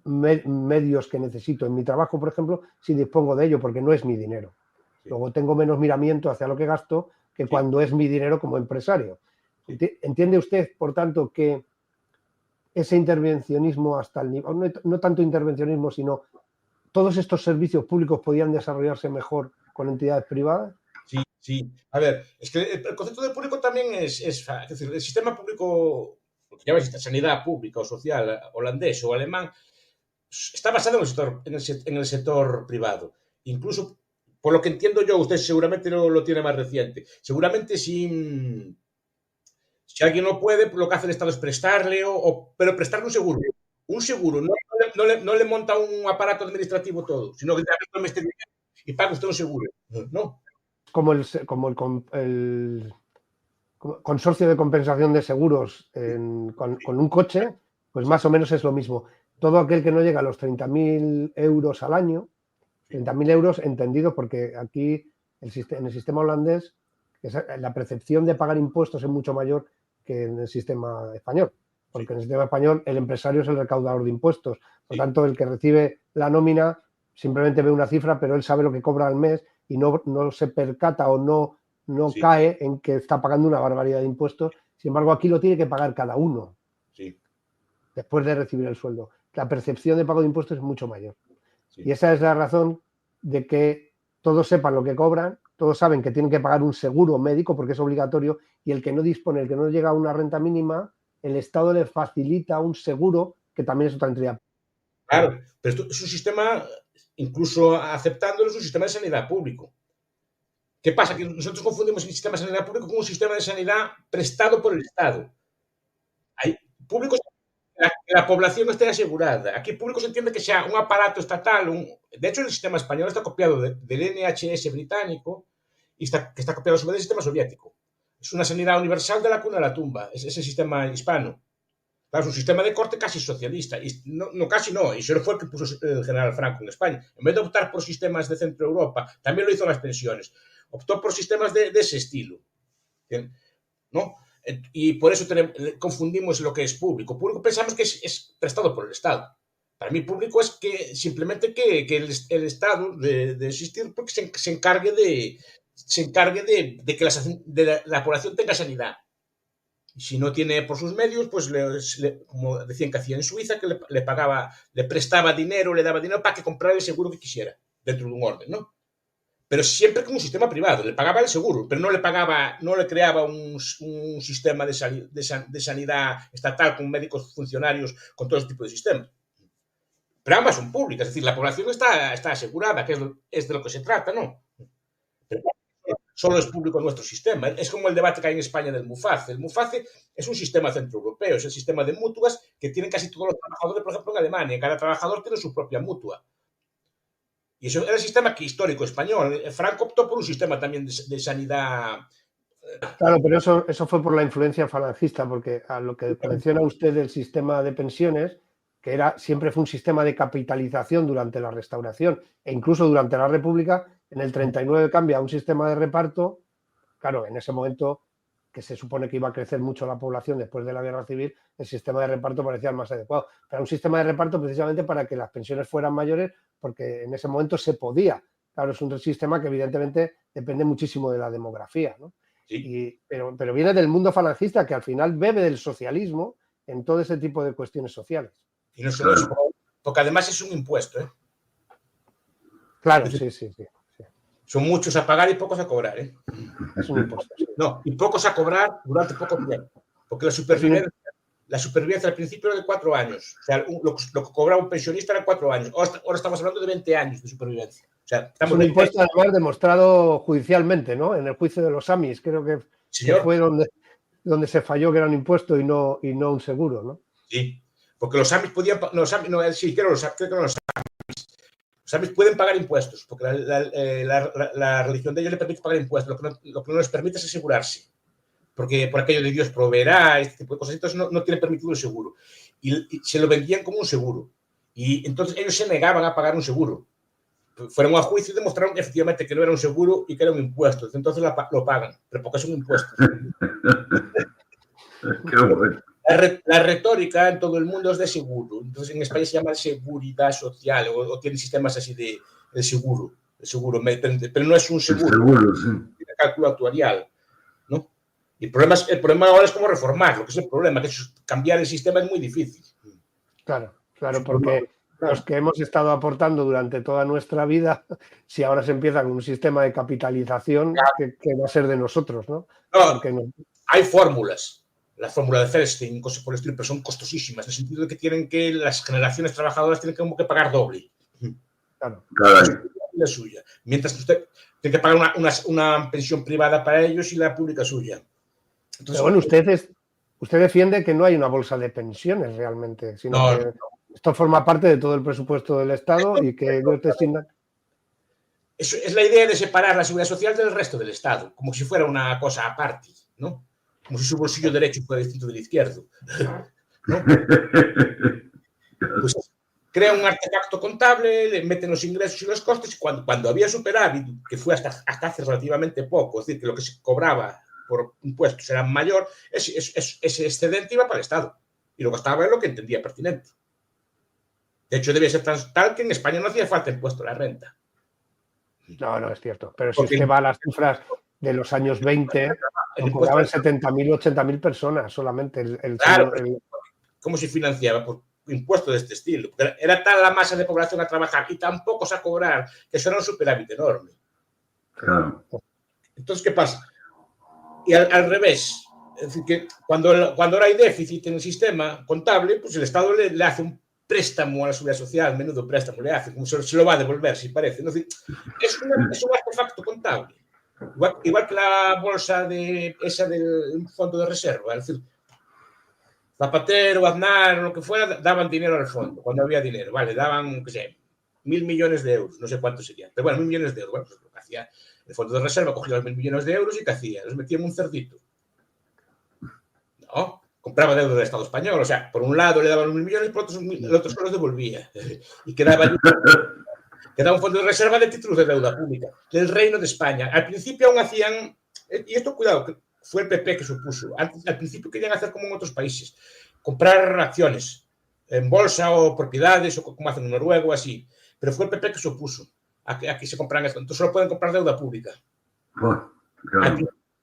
Speaker 1: medios que necesito en mi trabajo, por ejemplo, si dispongo de ello, porque no es mi dinero. Sí. Luego tengo menos miramiento hacia lo que gasto que cuando es mi dinero como empresario. Sí. ¿Entiende usted, por tanto, que ese intervencionismo hasta el nivel, no tanto intervencionismo, sino todos estos servicios públicos podían desarrollarse mejor con entidades privadas?
Speaker 2: Sí. A ver, es que el concepto de público también es decir, el sistema público, porque ya ves, sanidad pública o social holandés o alemán, está basado en el sector privado. Incluso, por lo que entiendo yo, usted seguramente lo tiene más reciente. Seguramente si alguien no puede, lo que hace el Estado es prestarle, pero prestarle un seguro. Un seguro, no le monta un aparato administrativo todo, sino que tome este dinero y paga usted un seguro. No.
Speaker 1: Como el consorcio de compensación de seguros con un coche, pues más o menos es lo mismo. Todo aquel que no llega a los 30.000 euros al año, 30.000 euros entendido porque aquí en el sistema holandés la percepción de pagar impuestos es mucho mayor que en el sistema español, porque en el sistema español el empresario es el recaudador de impuestos, por tanto el que recibe la nómina simplemente ve una cifra, pero él sabe lo que cobra al mes y no se percata o no cae en que está pagando una barbaridad de impuestos. Sin embargo, aquí lo tiene que pagar cada uno después de recibir el sueldo. La percepción de pago de impuestos es mucho mayor. Y esa es la razón de que todos sepan lo que cobran, todos saben que tienen que pagar un seguro médico porque es obligatorio, y el que no dispone, el que no llega a una renta mínima, el Estado le facilita un seguro que también es otra entidad.
Speaker 2: Claro, pero esto es un sistema, incluso aceptándolo, es un sistema de sanidad público. ¿Qué pasa? Que nosotros confundimos el sistema de sanidad público con un sistema de sanidad prestado por el Estado. Hay públicos que la población esté asegurada. Aquí público se entiende que sea un aparato estatal. De hecho, el sistema español está copiado del NHS británico y que está copiado sobre el sistema soviético. Es una sanidad universal de la cuna a la tumba. Es ese sistema hispano. Claro, es un sistema de corte casi socialista. Y casi no. Y eso fue el que puso el general Franco en España. En vez de optar por sistemas de Centro Europa, también lo hizo en las pensiones. Optó por sistemas de ese estilo. ¿No? Y por eso confundimos lo que es público. Público pensamos que es prestado por el Estado. Para mí público es que simplemente que el Estado de existir porque se encargue de que la población tenga sanidad. Y si no tiene por sus medios, pues como decían que hacía en Suiza, que le prestaba dinero, le daba dinero para que comprara el seguro que quisiera, dentro de un orden, ¿no? Pero siempre como un sistema privado, le pagaba el seguro, pero no le creaba un sistema de sanidad estatal con médicos funcionarios, con todo ese tipo de sistemas. Pero ambas son públicas, es decir, la población está asegurada, que es de lo que se trata, ¿no? Pero solo es público nuestro sistema. Es como el debate que hay en España del MUFACE. El MUFACE es un sistema centroeuropeo, es el sistema de mutuas que tienen casi todos los trabajadores, por ejemplo, en Alemania. Cada trabajador tiene su propia mutua. Y eso era el sistema histórico español. Franco optó por un sistema también de sanidad.
Speaker 1: Claro, pero eso fue por la influencia falangista, porque a lo que menciona usted del sistema de pensiones, que siempre fue un sistema de capitalización durante la Restauración e incluso durante la República, en el 39 cambia a un sistema de reparto. Claro, en ese momento, que se supone que iba a crecer mucho la población después de la Guerra Civil, el sistema de reparto parecía el más adecuado. Pero un sistema de reparto precisamente para que las pensiones fueran mayores, porque en ese momento se podía. Claro, es un sistema que evidentemente depende muchísimo de la demografía, ¿no?
Speaker 2: Sí.
Speaker 1: Pero viene del mundo falangista, que al final bebe del socialismo en todo ese tipo de cuestiones sociales.
Speaker 2: Y no solo eso, porque además es un impuesto, ¿eh?
Speaker 1: Claro, sí.
Speaker 2: Son muchos a pagar y pocos a cobrar, ¿eh?
Speaker 1: Es un impuesto. Sí.
Speaker 2: No, y pocos a cobrar durante poco tiempo. Porque la supervivencia al principio era de 4 años. O sea, lo que cobraba un pensionista era 4 años. Ahora estamos hablando de 20 años de supervivencia. O sea,
Speaker 1: es un impuesto además demostrado judicialmente, ¿no? En el juicio de los Amis, creo que fue donde se falló que era un impuesto y no un seguro, ¿no?
Speaker 2: Sí, porque los Amis podían... Los Amis pueden pagar impuestos, porque la religión de ellos le permite pagar impuestos. Lo que no les permite es asegurarse. Porque por aquello de Dios proveerá, este tipo de cosas, entonces no tienen permitido el seguro. Y se lo vendían como un seguro. Y entonces ellos se negaban a pagar un seguro. Fueron a juicio y demostraron efectivamente que no era un seguro y que era un impuesto. Entonces lo pagan, pero porque es un impuesto.
Speaker 3: Qué bueno.
Speaker 2: La retórica en todo el mundo es de seguro. Entonces en España se llama seguridad social o tienen sistemas así de seguro. Pero no es un seguro.
Speaker 3: Seguro, sí.
Speaker 2: Tiene cálculo actuarial, ¿no? Y el problema ahora es cómo reformarlo, que es el problema, que cambiar el sistema es muy difícil.
Speaker 1: Claro, porque los que hemos estado aportando durante toda nuestra vida, si ahora se empieza con un sistema de capitalización, que va a ser de nosotros, ¿no?
Speaker 2: Hay fórmulas. La fórmula de Feldstein, cosas por el estilo, pero son costosísimas, en el sentido de que las generaciones trabajadoras tienen que pagar doble.
Speaker 1: Claro.
Speaker 2: La suya. Mientras usted tiene que pagar una pensión privada para ellos y la pública suya.
Speaker 1: Entonces, pero bueno, usted defiende que no hay una bolsa de pensiones realmente, sino que esto forma parte de todo el presupuesto del Estado y que ellos destinan.
Speaker 2: Eso es la idea de separar la seguridad social del resto del Estado, como si fuera una cosa aparte, ¿no? Como si su bolsillo derecho fuera distinto del izquierdo, ¿no? Pues crea un artefacto contable, le meten los ingresos y los costes, y cuando había superávit, que fue hasta hace relativamente poco, es decir, que lo que se cobraba por impuestos era mayor, ese excedente iba para el Estado y lo gastaba en lo que entendía pertinente. De hecho, debía ser tal que en España no hacía falta impuesto a la renta.
Speaker 1: No, es cierto. Pero si usted va a las cifras de los años 20, cobraban 70.000 o 80.000 personas solamente.
Speaker 2: ¿Cómo se financiaba? Por impuestos de este estilo. Era tal la masa de población a trabajar y tan pocos a cobrar que eso era un superávit enorme.
Speaker 3: Claro.
Speaker 2: Entonces, ¿qué pasa? Y al revés, es decir, que cuando ahora hay déficit en el sistema contable, pues el Estado le hace un préstamo a la seguridad social, menudo préstamo le hace, como se lo va a devolver, si parece. Es decir, es un artefacto contable. Igual que la bolsa esa del fondo de reserva. Es decir, Zapatero, Aznar, lo que fuera, daban dinero al fondo, cuando había dinero. Vale, daban, qué sé, 1.000 millones de euros, no sé cuántos serían. Pero bueno, 1.000 millones de euros. Bueno, pues lo que hacía el fondo de reserva, cogía los 1.000 millones de euros y ¿qué hacía? Los metía en un cerdito. ¿No? Compraba deuda del Estado español. O sea, por un lado le daban 1.000 millones, por el otro los devolvía. Y quedaba un fondo de reserva de títulos de deuda pública del Reino de España. Al principio aún hacían, y esto cuidado, fue el PP que supuso. Al principio querían hacer como en otros países, comprar acciones en bolsa o propiedades, o como hacen en Noruega o así. Pero fue el PP que supuso a que se compraran esto. Entonces solo pueden comprar deuda pública.
Speaker 3: Claro.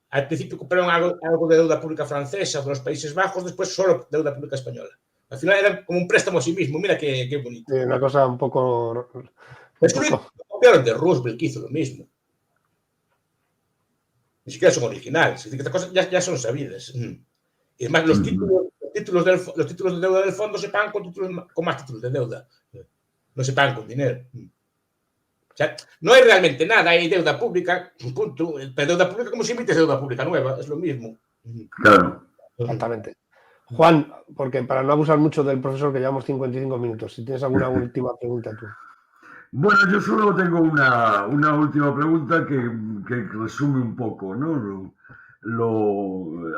Speaker 2: Al principio compraron algo de deuda pública francesa de los Países Bajos, después solo deuda pública española. Al final era como un préstamo a sí mismo. Mira qué bonito.
Speaker 1: Una cosa un poco...
Speaker 2: Copiaron de Roosevelt, que hizo lo mismo. Ni siquiera son originales. Es decir, que estas cosas ya son sabidas. Y además, los títulos de deuda del fondo se pagan con más títulos de deuda. No se pagan con dinero. O sea, no hay realmente nada, hay deuda pública, un punto. Pero deuda pública, como si emites deuda pública nueva, es lo mismo.
Speaker 3: Claro.
Speaker 1: Exactamente. Juan, porque para no abusar mucho del profesor, que llevamos 55 minutos, si tienes alguna última pregunta tú.
Speaker 3: Bueno, yo solo tengo una última pregunta que resume un poco, ¿no?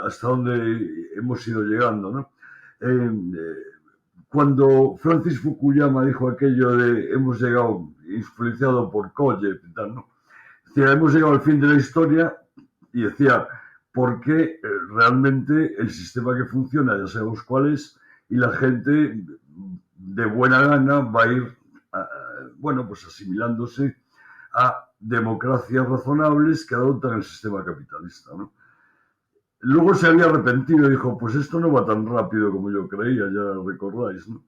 Speaker 3: Hasta dónde hemos ido llegando, ¿no? Cuando Francis Fukuyama dijo aquello de hemos llegado, influenciado por Collet y tal, ¿no? Decía, hemos llegado al fin de la historia, y decía, porque realmente el sistema que funciona, ya sabemos cuál es, y la gente de buena gana va a ir, bueno, pues asimilándose a democracias razonables que adoptan el sistema capitalista, ¿no? Luego se había arrepentido y dijo, pues esto no va tan rápido como yo creía, ya recordáis, ¿no?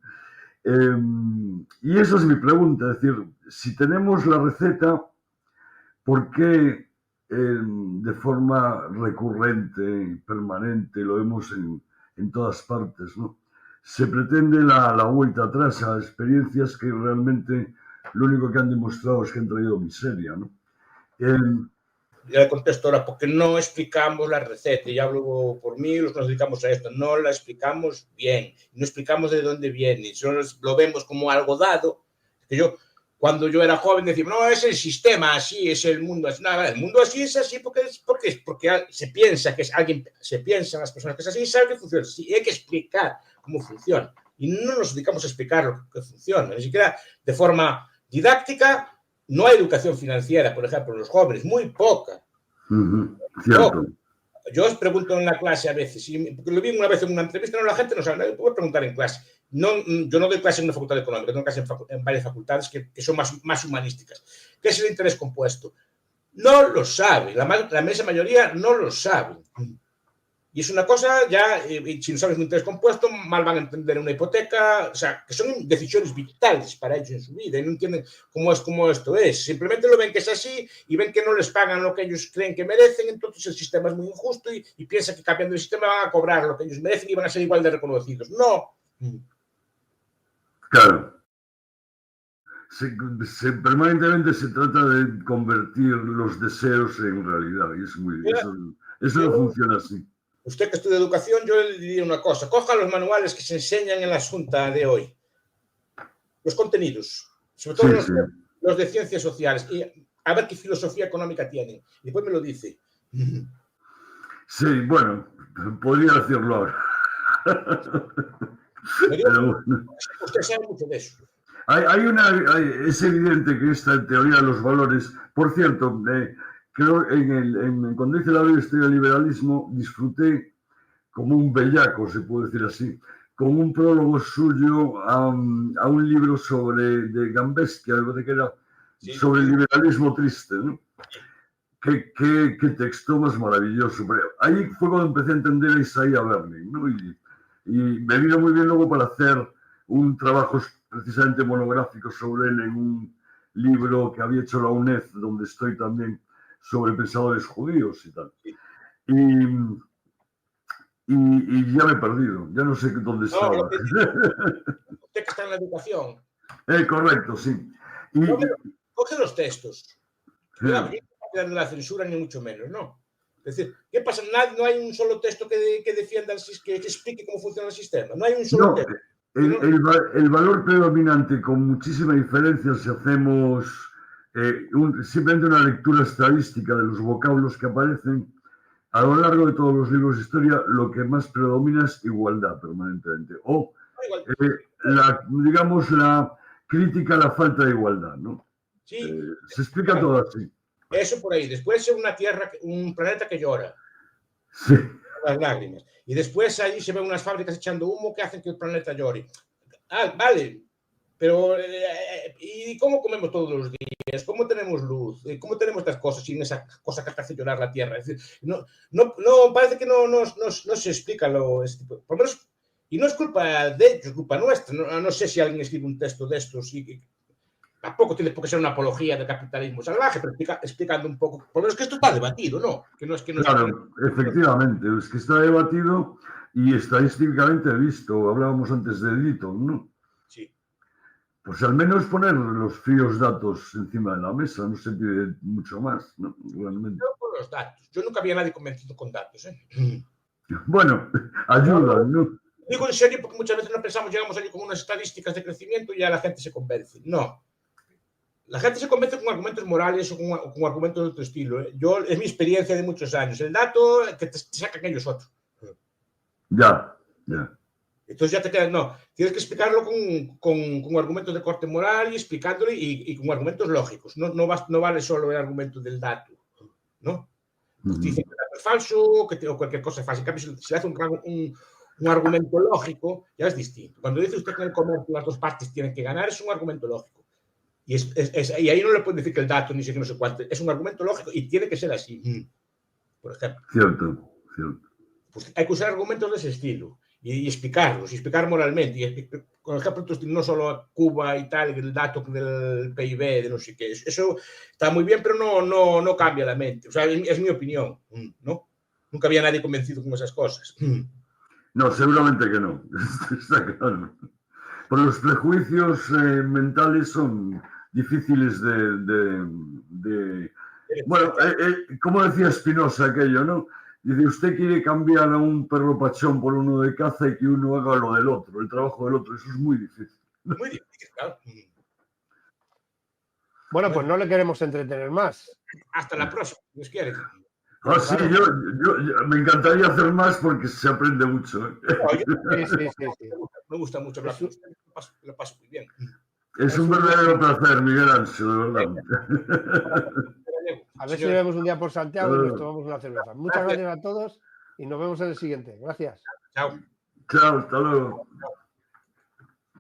Speaker 3: Y esa es mi pregunta, es decir, si tenemos la receta, ¿por qué de forma recurrente, permanente, lo vemos en todas partes, ¿no? Se pretende la vuelta atrás a experiencias que realmente lo único que han demostrado es que han traído miseria, ¿no?
Speaker 2: Ya le contesto ahora, porque no explicamos la receta, y hablo por mí, los que nos dedicamos a esto, no la explicamos bien, no explicamos de dónde viene, solo lo vemos como algo dado. Que cuando yo era joven decía, no, es el sistema así, es el mundo así. No, el mundo así es así porque se piensa que es alguien, se piensan las personas que es así y saben que funciona así, y hay que explicar cómo funciona. Y no nos dedicamos a explicar lo que funciona, ni siquiera de forma didáctica. No hay educación financiera, por ejemplo, en los jóvenes, muy poca.
Speaker 3: Cierto.
Speaker 2: Yo os pregunto en la clase a veces, porque lo vi una vez en una entrevista, no, la gente no sabe, puedo preguntar en clase. No, yo no doy clase en una facultad económica, tengo clase en varias facultades que son más humanísticas. ¿Qué es el interés compuesto? No lo sabe, la inmensa mayoría no lo sabe. Y es una cosa ya, si no sabes un interés compuesto, mal van a entender una hipoteca, o sea, que son decisiones vitales para ellos en su vida y no entienden cómo esto es. Simplemente lo ven que es así y ven que no les pagan lo que ellos creen que merecen, entonces el sistema es muy injusto y piensan que cambiando el sistema van a cobrar lo que ellos merecen y van a ser igual de reconocidos. No.
Speaker 3: Claro. Permanentemente se trata de convertir los deseos en realidad y es muy, eso no funciona así.
Speaker 2: Usted que estudia educación, yo le diría una cosa. Coja los manuales que se enseñan en la Junta de hoy. Los contenidos. Sobre todo los de ciencias sociales. Y a ver qué filosofía económica tienen. Y después me lo dice.
Speaker 3: Sí, bueno, podría decirlo ahora.
Speaker 2: Pero bueno. Usted sabe mucho de eso.
Speaker 3: Es evidente que esta teoría de los valores... Por cierto... Creo cuando hice la breve historia del liberalismo disfruté como un bellaco, se puede decir así, con un prólogo suyo a un libro de Gambeschi, algo de que era sobre el liberalismo triste, ¿no? Qué texto más maravilloso. Pero ahí fue cuando empecé a entender a Isaiah Berlin, ¿no? Y me vino muy bien luego para hacer un trabajo precisamente monográfico sobre él en un libro que había hecho la UNED, donde estoy también, sobre pensadores judíos y tal. Y ya me he perdido, ya no sé dónde estaba.
Speaker 2: Usted que está en la educación.
Speaker 3: Correcto, sí.
Speaker 2: Coge los textos. Claro, no hay de la censura ni mucho menos, ¿no? Es decir, ¿qué pasa? No hay un solo texto que defienda, que explique cómo funciona el sistema. No hay un solo texto.
Speaker 3: El valor predominante, con muchísima diferencia, si hacemos... simplemente una lectura estadística de los vocablos que aparecen a lo largo de todos los libros de historia, lo que más predomina es igualdad permanentemente o digamos la crítica a la falta de igualdad, ¿no?
Speaker 2: Sí,
Speaker 3: se explica todo así.
Speaker 2: Eso por ahí. Después es un planeta que llora.
Speaker 3: Sí.
Speaker 2: Las lágrimas. Y después allí se ven unas fábricas echando humo que hacen que el planeta llore. Ah, vale, pero ¿y cómo comemos todos los días? ¿Cómo tenemos luz? ¿Cómo tenemos estas cosas sin esa cosa que hace llorar la Tierra? Es decir, no, parece que no se explica por lo menos, y no es culpa de ellos, es culpa nuestra. No sé si alguien escribe un texto de estos y tampoco tiene por qué ser una apología del capitalismo salvaje, pero explicando un poco, por lo menos que esto está debatido, ¿no?
Speaker 3: Claro, efectivamente, es que está debatido y estadísticamente visto. Hablábamos antes de Edison, ¿no?
Speaker 2: Sí.
Speaker 3: Pues al menos poner los fríos datos encima de la mesa, no se pide mucho más, ¿no? Realmente.
Speaker 2: Yo con los datos. Yo nunca había nadie convencido con datos, ¿eh?
Speaker 3: Bueno, ayudan, ¿no?
Speaker 2: Digo en serio porque muchas veces no pensamos, llegamos allí con unas estadísticas de crecimiento y ya la gente se convence. No. La gente se convence con argumentos morales o con argumentos de otro estilo. Es mi experiencia de muchos años. El dato que te sacan ellos otro.
Speaker 3: Ya.
Speaker 2: Entonces ya te quedas, no, tienes que explicarlo con argumentos de corte moral y explicándolo y con argumentos lógicos. No vale solo el argumento del dato, ¿no? Pues te dicen que el dato es falso o cualquier cosa falsa. En cambio, si le hace un argumento lógico, ya es distinto. Cuando dice usted que en el comercio las dos partes tienen que ganar, es un argumento lógico. Y ahí no le pueden decir que el dato ni sé qué, no sé cuánto. Es un argumento lógico y tiene que ser así. Por ejemplo.
Speaker 3: Cierto.
Speaker 2: Pues hay que usar argumentos de ese estilo y explicarlos, y explicar moralmente. Y con ejemplos, no solo Cuba y tal, el dato del PIB, de no sé qué. Eso está muy bien, pero no cambia la mente. O sea, es mi opinión, ¿no? Nunca había nadie convencido con esas cosas.
Speaker 3: No, seguramente que no. Está claro. Pero los prejuicios mentales son difíciles de... Bueno, como decía Spinoza aquello, ¿no? Dice, usted quiere cambiar a un perro pachón por uno de caza y que uno haga lo del otro, el trabajo del otro. Eso es muy difícil.
Speaker 2: Muy difícil, claro.
Speaker 1: Bueno, pues no le queremos entretener más.
Speaker 2: Hasta la próxima, si Dios quiere.
Speaker 3: Ah, sí, yo me encantaría hacer más porque se aprende mucho.
Speaker 1: Sí.
Speaker 2: Me gusta mucho hablar con usted, lo paso muy bien.
Speaker 3: Es un verdadero placer, Miguel Ancho, de verdad.
Speaker 1: A ver si vemos un día por Santiago y nos tomamos una cerveza. Muchas gracias a todos y nos vemos en el siguiente. Gracias.
Speaker 2: Chao.
Speaker 3: Chao, hasta luego.